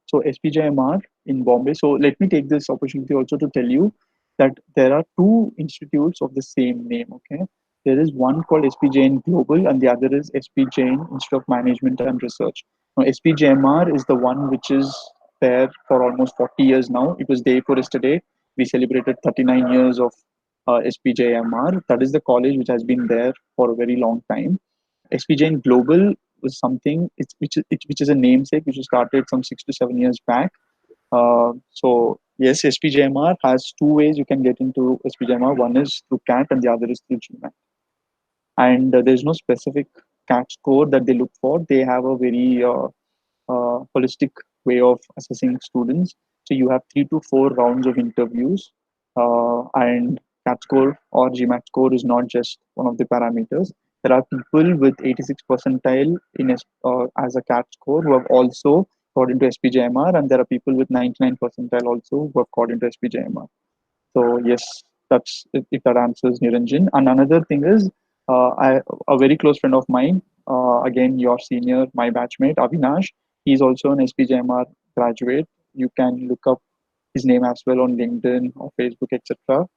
so SPJMR in Bombay. So let me take this opportunity also to tell you that there are two institutes of the same name. Okay, there is one called SPJN Global and the other is SPJN Institute of Management and Research. Now SPJMR is the one which is there for almost 40 years now. It was day for yesterday. We celebrated 39 years of SPJMR. That is the college which has been there for a very long time. SPJN Global was something which is a namesake which was started some 6 to 7 years back. So yes, SPJMR has two ways you can get into SPJMR. One is through CAT and the other is through GMAT. And there's no specific CAT score that they look for. They have a very holistic way of assessing students. So you have 3 to 4 rounds of interviews, and CAT score or GMAT score is not just one of the parameters. There are people with 86 percentile in as a CAT score who have also got into SPJMR, and there are people with 99 percentile also who have got into SPJMR. So yes, that's if that answers Niranjan. And another thing is, a very close friend of mine, again your senior, my batchmate Avinash, he's also an SPJMR graduate. You can look up his name as well on LinkedIn or Facebook, etc. You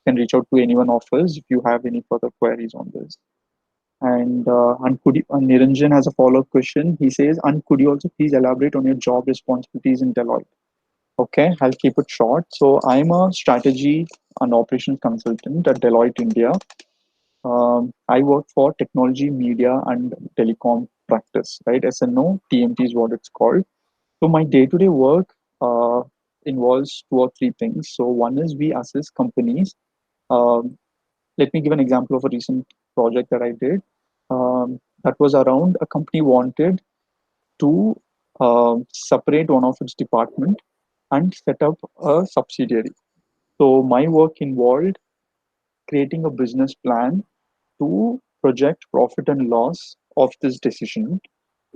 can reach out to anyone of us if you have any further queries on this. And Niranjan has a follow-up question. He says, and could you also please elaborate on your job responsibilities in Deloitte? Okay, I'll keep it short. So I'm a strategy and operations consultant at Deloitte India. I work for technology, media, and telecom practice, right? SNO, TMT is what it's called. So my day-to-day work involves two or three things. So one is we assess companies. Um, Let me give an example of a recent project that I did. That was around a company wanted to separate one of its department and set up a subsidiary. So my work involved creating a business plan to project profit and loss of this decision.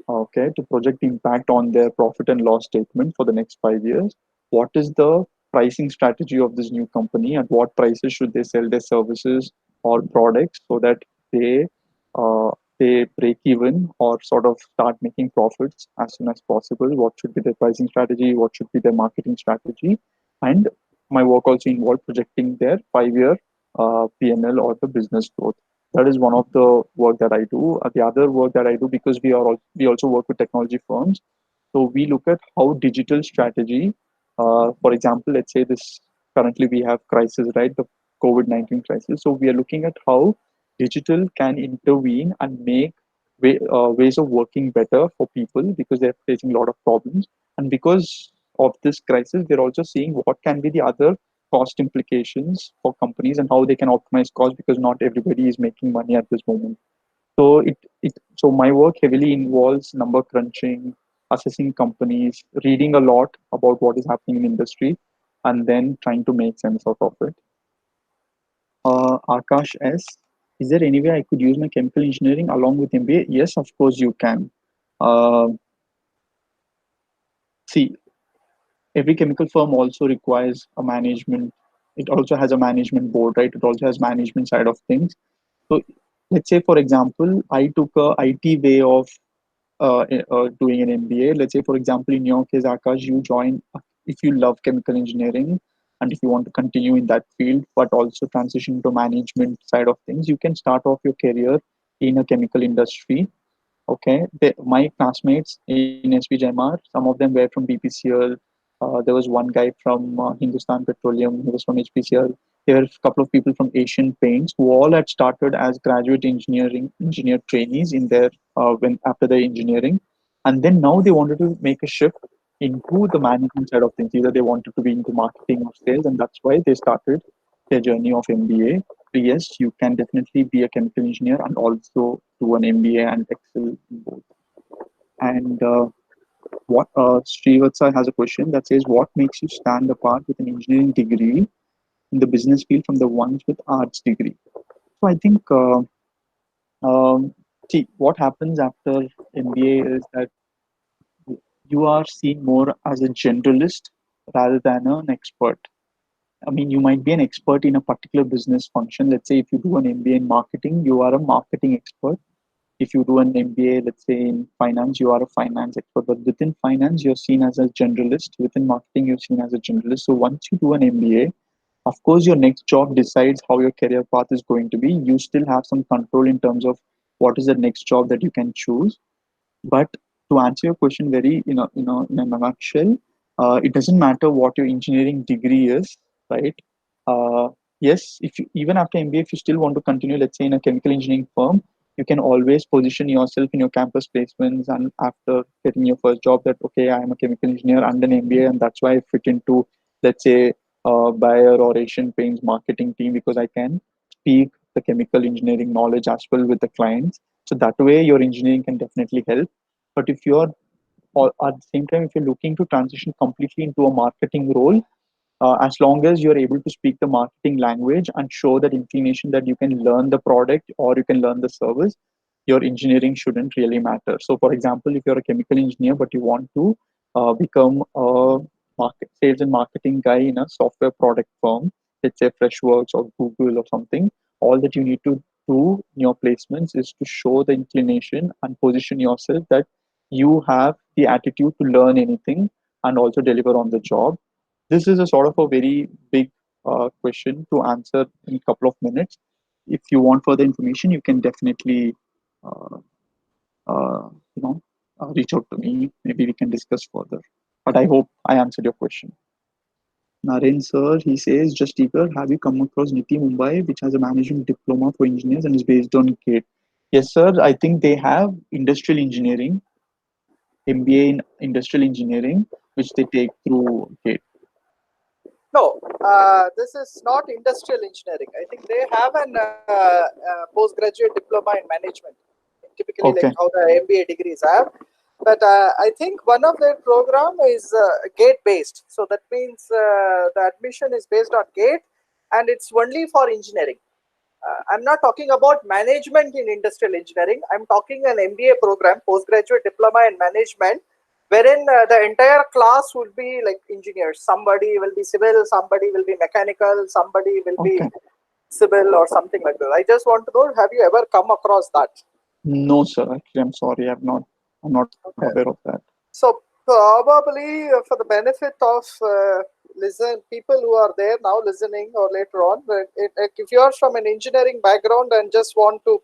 Okay, to project the impact on their profit and loss statement for the next 5 years. What is the pricing strategy of this new company? At what prices should they sell their services or products so that they uh, they break even or sort of start making profits as soon as possible? What should be their pricing strategy? What should be their marketing strategy? And my work also involved projecting their 5 year PNL or the business growth. That is one of the work that I do. The other work that I do, because we also work with technology firms, so we look at how digital strategy, for example, let's say this currently we have crisis, right? The COVID-19 crisis. So we are looking at how digital can intervene and make ways of working better for people because they're facing a lot of problems. And because of this crisis, we're also seeing what can be the other cost implications for companies and how they can optimize cost because not everybody is making money at this moment. So so my work heavily involves number crunching, assessing companies, reading a lot about what is happening in industry, and then trying to make sense out of it. Akash S, is there any way I could use my chemical engineering along with MBA? Yes, of course you can. Uh, See, every chemical firm also requires a management. It also has a management board, right? It also has management side of things. So let's say, for example, I took a IT way of doing an MBA. Let's say, for example, in your case, Akash, you join if you love chemical engineering and if you want to continue in that field, but also transition to management side of things, you can start off your career in a chemical industry. Okay, my classmates in SPJMR, some of them were from BPCL. There was one guy from Hindustan Petroleum, he was from HPCL. There were a couple of people from Asian Paints who all had started as graduate engineer trainees in their when after their engineering, and then now they wanted to make a shift into the management side of things. Either they wanted to be into marketing or sales, and that's why they started their journey of MBA. So yes, you can definitely be a chemical engineer and also do an MBA and excel in both. And what Srivatsa has a question that says, "What makes you stand apart with an engineering degree in the business field from the ones with arts degree?" So I think, see, what happens after MBA is that you are seen more as a generalist rather than an expert. I mean, you might be an expert in a particular business function. Let's say if you do an MBA in marketing, you are a marketing expert. If you do an MBA, let's say in finance, you are a finance expert. But within finance, you're seen as a generalist. Within marketing, you're seen as a generalist. So once you do an MBA, of course, your next job decides how your career path is going to be. You still have some control in terms of what is the next job that you can choose. But to answer your question very, in a nutshell, it doesn't matter what your engineering degree is, right? Uh, yes, if you, even after MBA, if you still want to continue, let's say in a chemical engineering firm, you can always position yourself in your campus placements, and after getting your first job, that okay, I am a chemical engineer and an MBA, and that's why I fit into, let's say, Bayer or Asian Paints marketing team because I can speak the chemical engineering knowledge as well with the clients. So that way, your engineering can definitely help. But if you're, or at the same time, if you're looking to transition completely into a marketing role, as long as you're able to speak the marketing language and show that inclination that you can learn the product or you can learn the service, your engineering shouldn't really matter. So, for example, if you're a chemical engineer but you want to become a sales and marketing guy in a software product firm, let's say Freshworks or Google or something, all that you need to do in your placements is to show the inclination and position yourself that you have the attitude to learn anything and also deliver on the job. This is a sort of a very big question to answer in a couple of minutes. If you want further information, you can definitely uh, uh, you know reach out to me. Maybe we can discuss further. But I hope I answered your question. Naren sir, he says, just eager, have you come across Niti Mumbai, which has a management diploma for engineers and is based on GATE? Yes, sir. I think they have industrial engineering, MBA in industrial engineering, which they take through GATE. No, this is not industrial engineering. I think they have an postgraduate diploma in management, typically like Okay. how the MBA degrees have. But I think one of their program is gate based. So that means the admission is based on gate, and it's only for engineering. I'm not talking about management in industrial engineering. I'm talking an MBA program, postgraduate diploma in management, wherein the entire class would be like engineers. Somebody will be civil, somebody will be mechanical, somebody will be Okay. civil or something like that. I just want to know, have you ever come across that? No, sir. Actually, I'm sorry. I'm not aware of Okay. that. So probably for the benefit of people who are there now listening or later on, if you are from an engineering background and just want to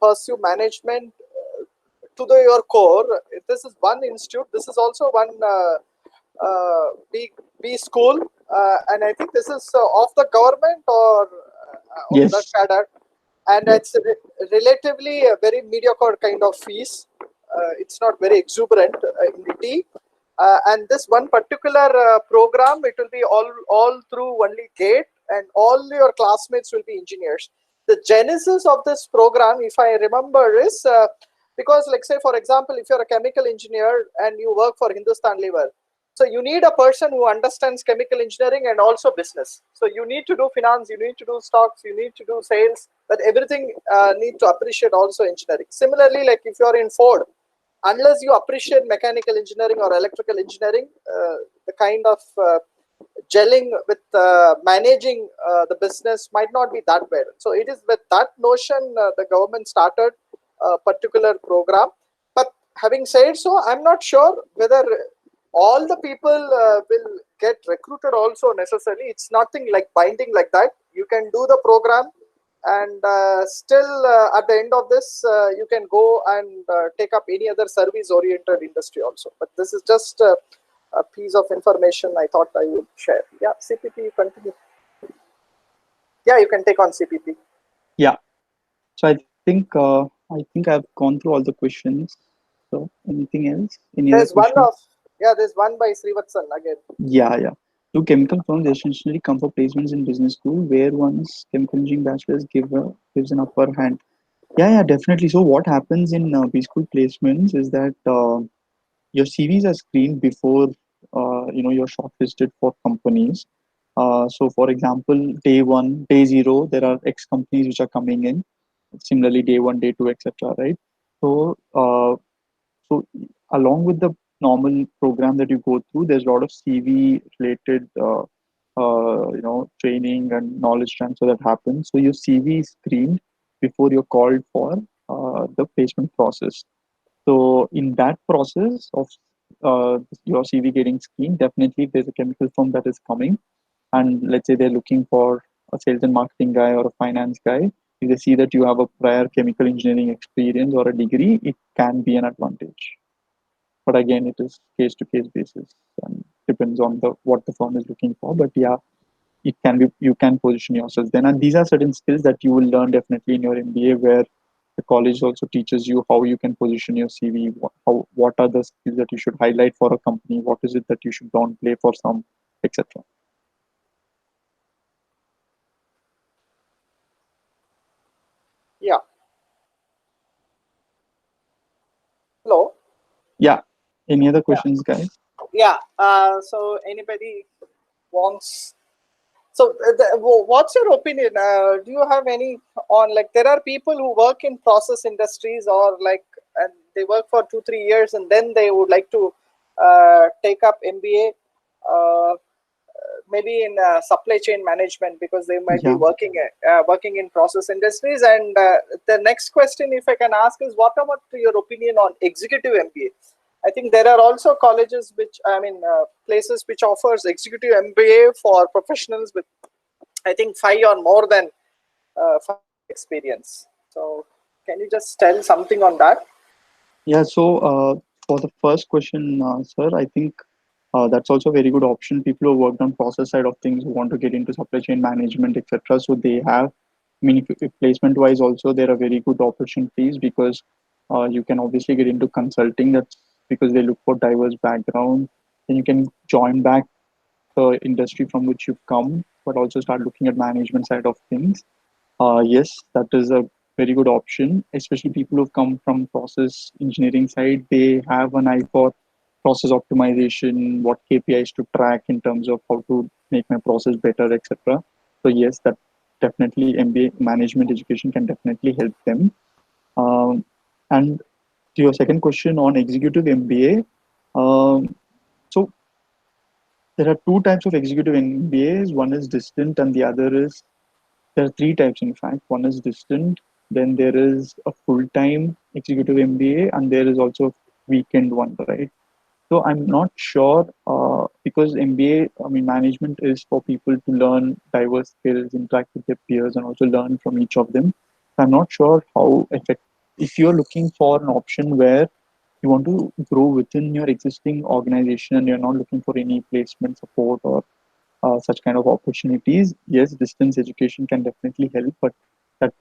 pursue management your core, this is one institute. This is also one B school, and I think this is of the government or of the Yes. cadre, and Yes. it's relatively a very mediocre kind of fees. It's not very exuberant in the T. And this one particular program, it will be all through only GATE, and all your classmates will be engineers. The genesis of this program, if I remember, is because, like, say, for example, if you're a chemical engineer and you work for Hindustan Lever, so you need a person who understands chemical engineering and also business. So you need to do finance, you need to do stocks, you need to do sales, but everything need to appreciate also engineering. Similarly, like if you're in Ford, unless you appreciate mechanical engineering or electrical engineering, the kind of gelling with managing the business might not be that well. So it is with that notion the government started a particular program. But having said so, I'm not sure whether all the people will get recruited also necessarily. It's nothing like binding like that. You can do the program, and still at the end of this you can go and take up any other service oriented industry also. But this is just a piece of information I thought I would share. Yeah, CPP, continue. Yeah, you can take on CPP. Yeah. So I think I've gone through all the questions. So anything else? Any other There's one question? of, yeah, there's one by Srivatsan again. Yeah, yeah. Do chemical firms essentially come for placements in business school where one's chemical engineering bachelor's gives an upper hand? Yeah, yeah, definitely. So what happens in B school placements is that your CVs are screened before you're shortlisted for companies. So, for example, day one, day zero, there are X companies which are coming in. Similarly, day one, day two, etc. Right? So, so along with the normal program that you go through, there's a lot of CV related training and knowledge transfer that happens. So your CV is screened before you're called for the placement process. So in that process of your CV getting screened, definitely if there's a chemical firm that is coming, and let's say they're looking for a sales and marketing guy or a finance guy, if they see that you have a prior chemical engineering experience or a degree, it can be an advantage. But again, it is case to case basis and depends on the what the firm is looking for. But yeah, it can be, you can position yourself then, and these are certain skills that you will learn definitely in your MBA, where the college also teaches you how you can position your CV, what are the skills that you should highlight for a company, what is it that you should downplay for some, etc. Yeah. Hello. Yeah, any other Yeah. questions, guys? Yeah. So anybody wants? So, what's your opinion? Do you have any on, like, there are people who work in process industries, or like, and they work for 2-3 years and then they would like to take up MBA, maybe in supply chain management, because they might be Yeah. working in process industries. And the next question, if I can ask, is what about your opinion on executive MBA? I think there are also colleges which, I mean, places which offers executive MBA for professionals with, I think, 5 or more than 5 experience. So can you just tell something on that? Yeah, so for the first question, sir, I think that's also a very good option. People who worked on process side of things who want to get into supply chain management, etc. So they have, I mean, if placement wise, also there are very good opportunities because you can obviously get into consulting. That's because they look for diverse background. Then you can join back the industry from which you've come, but also start looking at management side of things. Yes, that is a very good option, especially people who've come from process engineering side. They have an eye for process optimization, what KPIs to track in terms of how to make my process better, etc. So yes, that definitely MBA management education can definitely help them. And to your second question on executive MBA, so there are two types of executive MBAs. One is distant, and the other is, there are three types, in fact. One is distant, then there is a full time executive MBA, and there is also a weekend one, right? So I'm not sure because MBA, I mean, management is for people to learn diverse skills, interact with their peers, and also learn from each of them. So I'm not sure how effective. If you're looking for an option where you want to grow within your existing organization and you're not looking for any placement support or such kind of opportunities, yes, distance education can definitely help, but that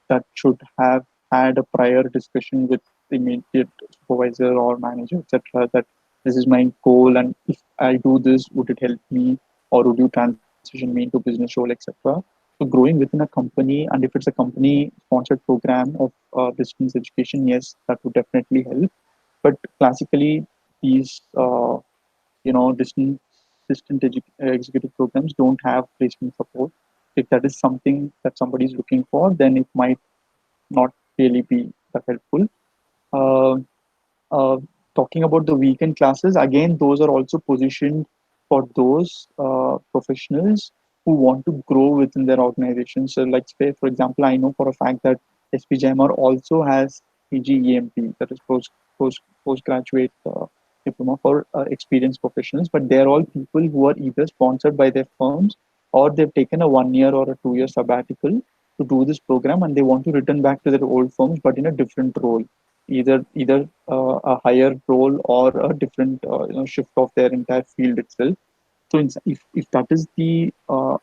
that should have had a prior discussion with the immediate supervisor or manager, etc. That this is my goal, and if I do this, would it help me, or would you transition me into business role, etc. So growing within a company, and if it's a company sponsored program of distance education, yes, that would definitely help. But classically, these executive programs don't have placement support. If that is something that somebody is looking for, then it might not really be that helpful. Uh, uh, Talking about the weekend classes, again, those are also positioned for those professionals who want to grow within their organization. So, like, say, for example, I know for a fact that SPJMR also has PGEMP, that is postgraduate diploma for experienced professionals, but they're all people who are either sponsored by their firms or they've taken a 1 year or a 2 year sabbatical to do this program, and they want to return back to their old firms but in a different role, either a higher role or a different shift of their entire field itself. So if that is the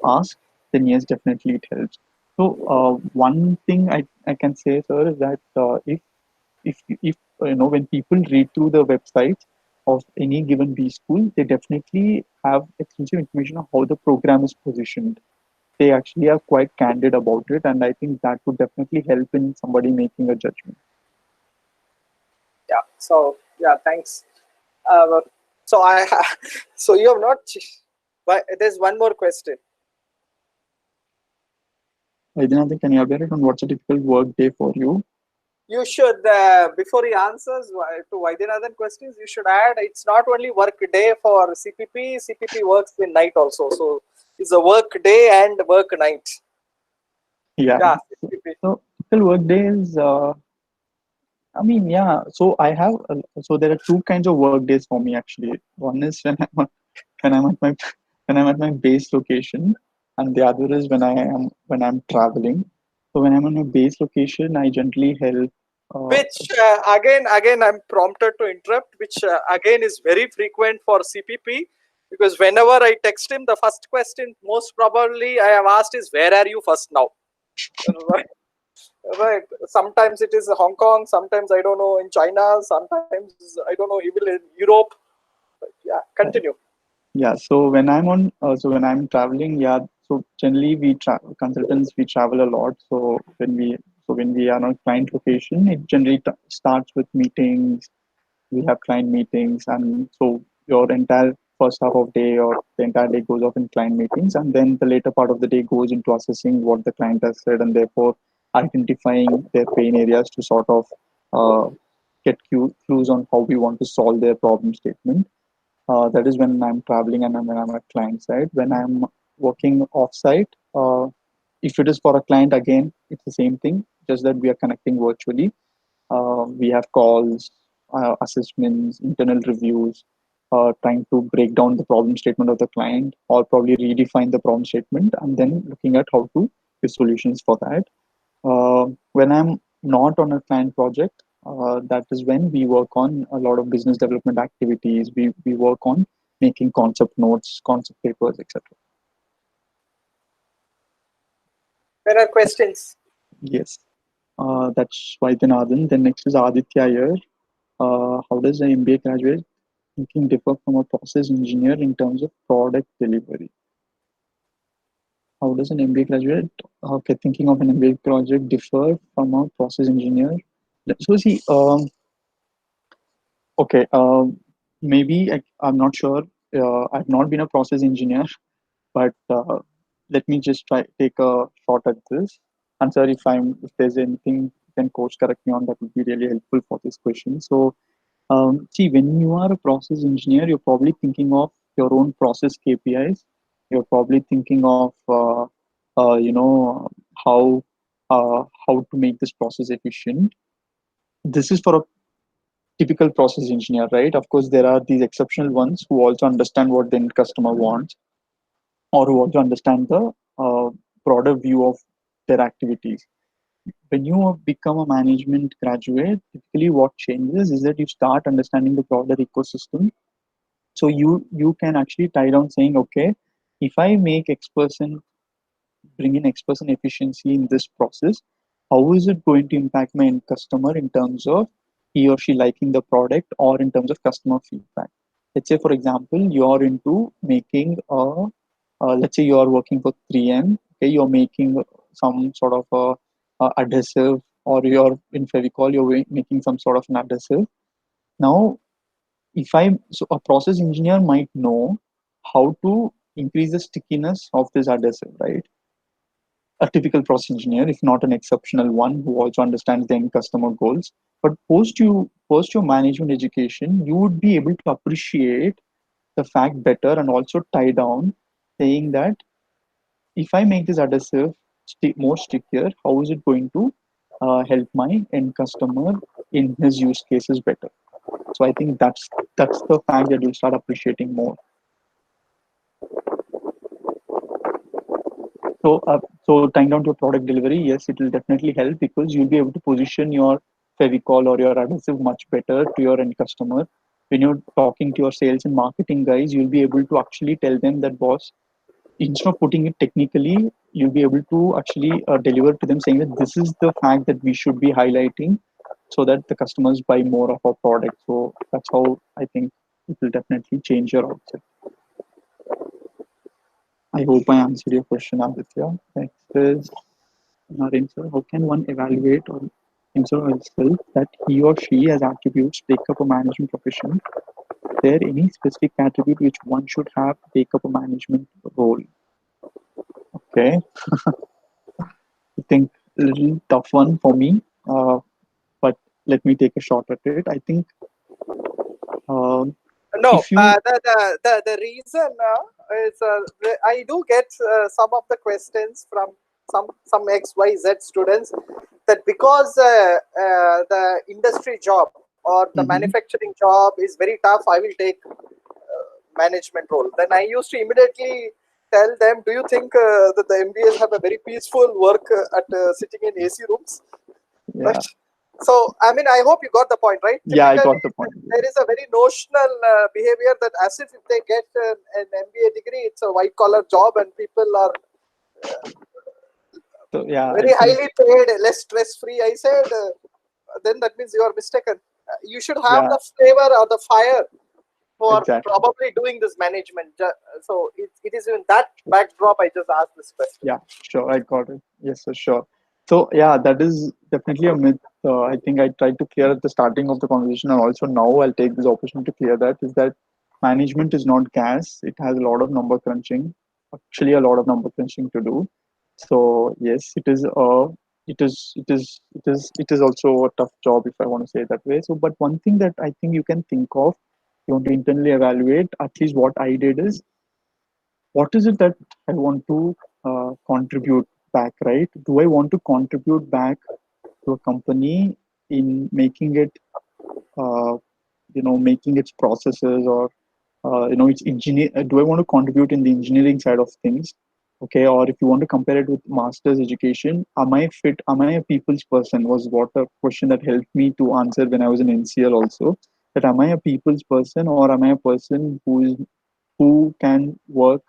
ask, then yes, definitely it helps. So one thing I can say, sir, is that if when people read through the websites of any given B school, they definitely have extensive information on how the program is positioned. They actually are quite candid about it, and I think that would definitely help in somebody making a judgment. Yeah. So yeah, thanks. So so you have not. But there's one more question. Vaidyanathan, can you elaborate on what's a typical work day for you? You should, before he answers to Vaidyanathan questions, you should add, it's not only work day for CPP. CPP works in night also. So is a work day and work night. Yeah. Yeah, CPP. So typical work days. I mean, yeah. So I have. So there are two kinds of work days for me actually. One is when I'm at my when I'm at my base location, and the other is when I'm traveling. So when I'm on my base location, I generally help. Which again I'm prompted to interrupt, which again is very frequent for CPP, because whenever I text him, the first question most probably I have asked is, where are you first now? Right. Right. Sometimes it is Hong Kong, sometimes I don't know in China, sometimes I don't know even in Europe. But yeah, continue. Yeah, so when I'm traveling, yeah, so generally consultants we travel a lot. So when we are on client location, it generally starts with meetings. We have client meetings, and so your entire first half of day or the entire day goes off in client meetings, and then the later part of the day goes into assessing what the client has said, and therefore identifying their pain areas to sort of uh, get clues on how we want to solve their problem statement. That is when I'm traveling and when I'm at client side. When I'm working off-site, if it is for a client, again, it's the same thing, just that we are connecting virtually. We have calls, assessments, internal reviews, trying to break down the problem statement of the client or probably redefine the problem statement and then looking at how to give solutions for that. When I'm not on a client project, that is when we work on a lot of business development activities. We work on making concept notes, concept papers, etc. There are questions. Yes, that's Vaidyanathan. Then next is Aditya here. How does an MBA graduate thinking differ from a process engineer in terms of product delivery? How does an MBA graduate, okay, thinking of an MBA project differ from a process engineer? So see, okay, maybe I'm not sure. I've not been a process engineer, but let me just try take a shot at this. And sir, if there's anything you can coach correct me on, that would be really helpful for this question. So, see, when you are a process engineer, you're probably thinking of your own process KPIs. You're probably thinking of you know how to make this process efficient. This is for a typical process engineer, right? Of course, there are these exceptional ones who also understand what the end customer wants or who also understand the broader view of their activities. When you become a management graduate, typically what changes is that you start understanding the broader ecosystem. So you can actually tie down saying, okay, if I make X% bring in X% efficiency in this process, how is it going to impact my end customer in terms of he or she liking the product or in terms of customer feedback? Let's say, for example, you're into making let's say you are working for 3M, okay, you're making some sort of adhesive or you're in Fevicol, you're making some sort of an adhesive. Now, so a process engineer might know how to increase the stickiness of this adhesive, right? A typical process engineer, if not an exceptional one who also understands the end customer goals. But post your management education, you would be able to appreciate the fact better and also tie down saying that if I make this adhesive more stickier, how is it going to help my end customer in his use cases better? So I think that's the fact that you'll start appreciating more. So tying down to your product delivery, yes, it will definitely help because you'll be able to position your Fevicol or your adhesive much better to your end customer. When you're talking to your sales and marketing guys, you'll be able to actually tell them that, boss, instead of putting it technically, you'll be able to actually deliver to them saying that this is the fact that we should be highlighting so that the customers buy more of our product. So that's how I think it will definitely change your outset. I hope I answered your question, Aditya. Next is Naren sir. How can one evaluate or himself or herself that he or she has attributes take up a management profession? Is there any specific attribute which one should have to take up a management role? Okay, I think a little tough one for me, but let me take a shot at it. I think No, If you, the reason is I do get some of the questions from some XYZ students that because the industry job or the Mhm. manufacturing job is very tough, I will take management role. Then I used to immediately tell them, do you think that the MBAs have a very peaceful work at sitting in AC rooms? yeah, Right. So I mean, I hope you got the point, right? yeah, I Typically got the point. there is a very notional behavior that as if they get an MBA degree, it's a white collar job and people are So yeah, I very think, highly paid, less stress free. I said, then that means you are mistaken. You should have yeah, the flavor or the fire for exactly. probably doing this management. So it is in that backdrop I just asked this question. Yeah, sure, I got it. Yes, sir, sure. So yeah, that is definitely a myth. I think I tried to clear at the starting of the conversation, and also now I'll take this opportunity to clear that is that management is not gas. It has a lot of number crunching, actually a lot of number crunching to do. So yes, it is also a tough job if I want to say it that way. So, but one thing that I think you can think of, you want to internally evaluate. At least what I did is, what is it that I want to contribute back, right? Do I want to contribute back to a company in making it, uh, making its processes, or its engineer? Do I want to contribute in the engineering side of things? Okay, or if you want to compare it with master's education, am I fit? Am I a people's person? Was what a question that helped me to answer when I was in NCL also. That am I a people's person, or am I a person who can work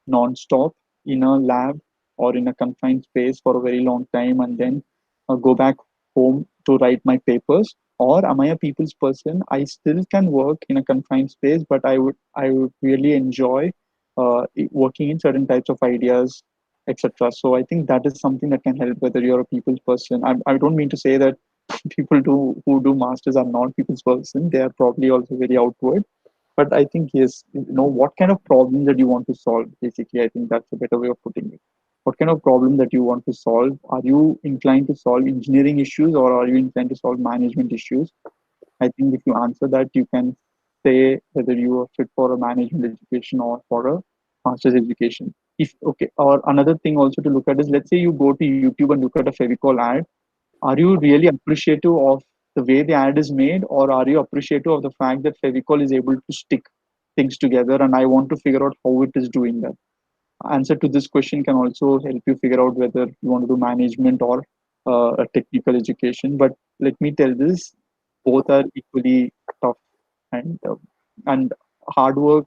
non-stop in a lab or in a confined space for a very long time and then go back home to write my papers? Or am I a people's person? I still can work in a confined space, but I would really enjoy working in certain types of ideas, etc. So I think that is something that can help whether you're a people's person. I don't mean to say that people who do masters are not people's person. They are probably also very outward, but I think yes, what kind of problem that you want to solve. Basically, I think that's a better way of putting it. What kind of problem that you want to solve? Are you inclined to solve engineering issues, or are you inclined to solve management issues? I think if you answer that, you can say whether you are fit for a management education or for a master's education. If okay, or another thing also to look at is, let's say you go to YouTube and look at a Fevicol ad. Are you really appreciative of the way the ad is made, or are you appreciative of the fact that Fevicol is able to stick things together, and I want to figure out how it is doing that? Answer to this question can also help you figure out whether you want to do management or a technical education. But let me tell this, both are equally tough, and hard work,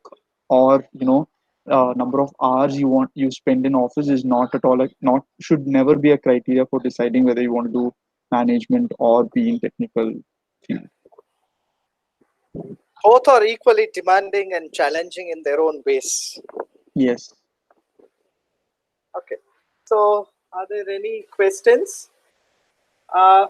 or number of hours you spend in office is not at all, like, not should never be a criteria for deciding whether you want to do management or be in technical field. Both are equally demanding and challenging in their own ways. Yes. Okay. So, are there any questions? Uh,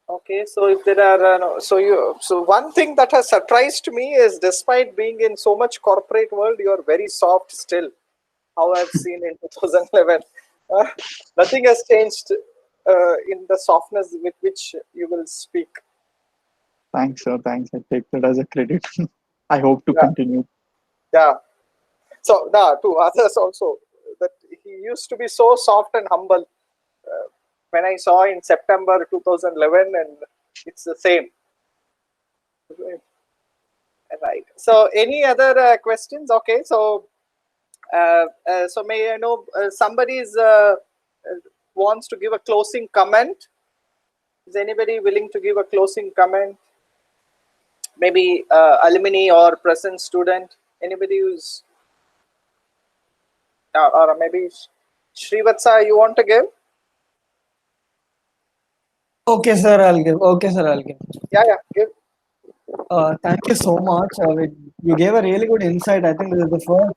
okay. So, if there are, so one thing that has surprised me is, despite being in so much corporate world, you are very soft still. How I've seen in 2011, uh, nothing has changed in the softness with which you will speak. Thanks, sir. Thanks. I take that as a credit. I hope to Yeah. continue. Yeah. So, to others also, that he used to be so soft and humble. When I saw in September 2011, and it's the same. Right. So, any other questions? Okay. So, so may I know somebody is wants to give a closing comment? Is anybody willing to give a closing comment? Maybe alumni or present student. Anybody who's or maybe Srivatsa, you want to give? Okay, sir, I'll give. Okay, sir, I'll give. Yeah, yeah, give. Thank you so much. You gave a really good insight. I think this is the first.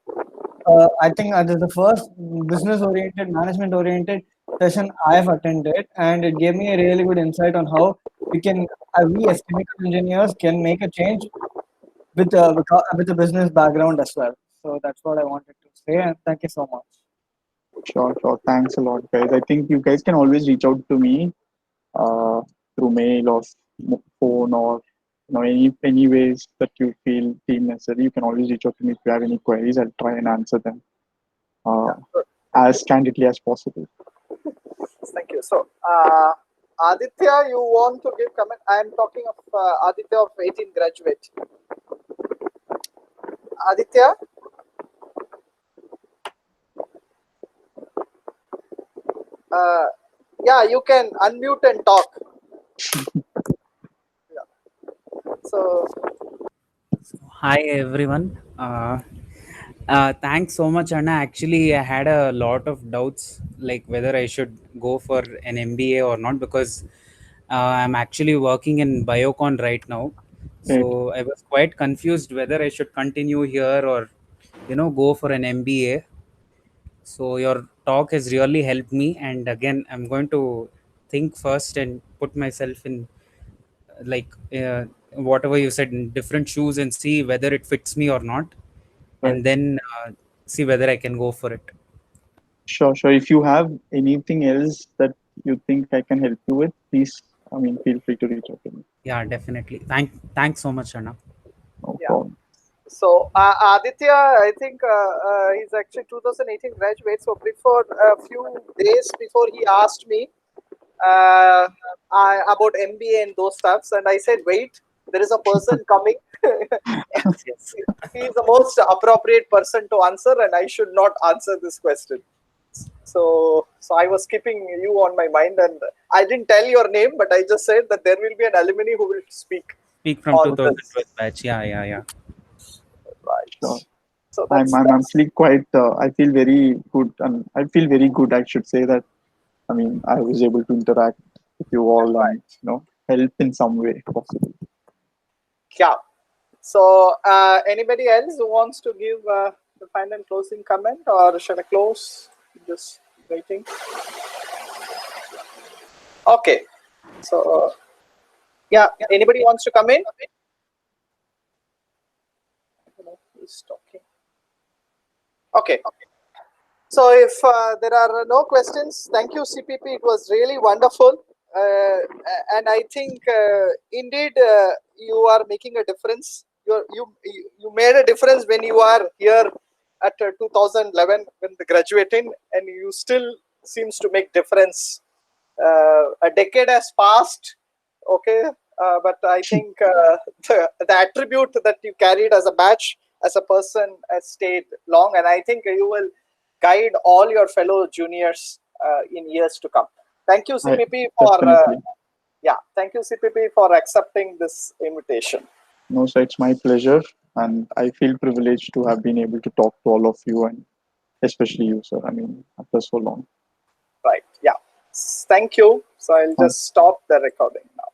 This is the first business-oriented, management-oriented session I have attended, and it gave me a really good insight on how we as chemical engineers can make a change with a business background as well. So that's what I wanted to say, and thank you so much. Sure, sure. Thanks a lot, guys. I think you guys can always reach out to me. through mail or phone or any ways that you feel necessary. You can always reach out to me if you have any queries. I'll try and answer them as candidly as possible. Thank you. So, Aditya, you want to give comment? I am talking of Aditya of 18 graduate. Aditya? Yeah, you can unmute and talk. Yeah. So, Hi everyone. Thanks so much, Anna. Actually, I had a lot of doubts, like whether I should go for an MBA or not, because I'm actually working in Biocon right now. Right. So I was quite confused whether I should continue here or, go for an MBA. So your talk has really helped me, and again, I'm going to think first and put myself in like whatever you said in different shoes and see whether it fits me or not, Right. and then see whether I can go for it. Sure. If you have anything else that you think I can help you with, please, feel free to reach out to me. Yeah, definitely. Thanks so much, Anna. No yeah. problem. So, Aditya, I think he's actually 2018 graduate. So, before a few days before, he asked me about MBA and those stuffs, and I said, wait, there is a person coming. Yes. He is the most appropriate person to answer, and I should not answer this question. So I was keeping you on my mind, and I didn't tell your name, but I just said that there will be an alumni who will speak Speak from on this. 2012 batch. Yeah. Right. Sure. So I'm actually quite. I feel very good, and I feel very good. I should say that. I was able to interact with you all and help in some way possible. Yeah. So anybody else who wants to give the final closing comment, or should I close? Just waiting. Okay. So yeah, anybody wants to come in? He's talking. Okay. So if there are no questions, thank you, CPP. It was really wonderful. And I think indeed you are making a difference. You made a difference when you are here at 2011 when the graduating, and you still seems to make difference. A decade has passed, okay, but I think the attribute that you carried as a badge, as a person, has stayed long, and I think you will guide all your fellow juniors in years to come. Thank you, CPP, for thank you, CPP, for accepting this invitation. No, sir, it's my pleasure, and I feel privileged to have been able to talk to all of you, and especially you, sir. After so long. Right. Yeah. Thank you. So I'll just stop the recording now.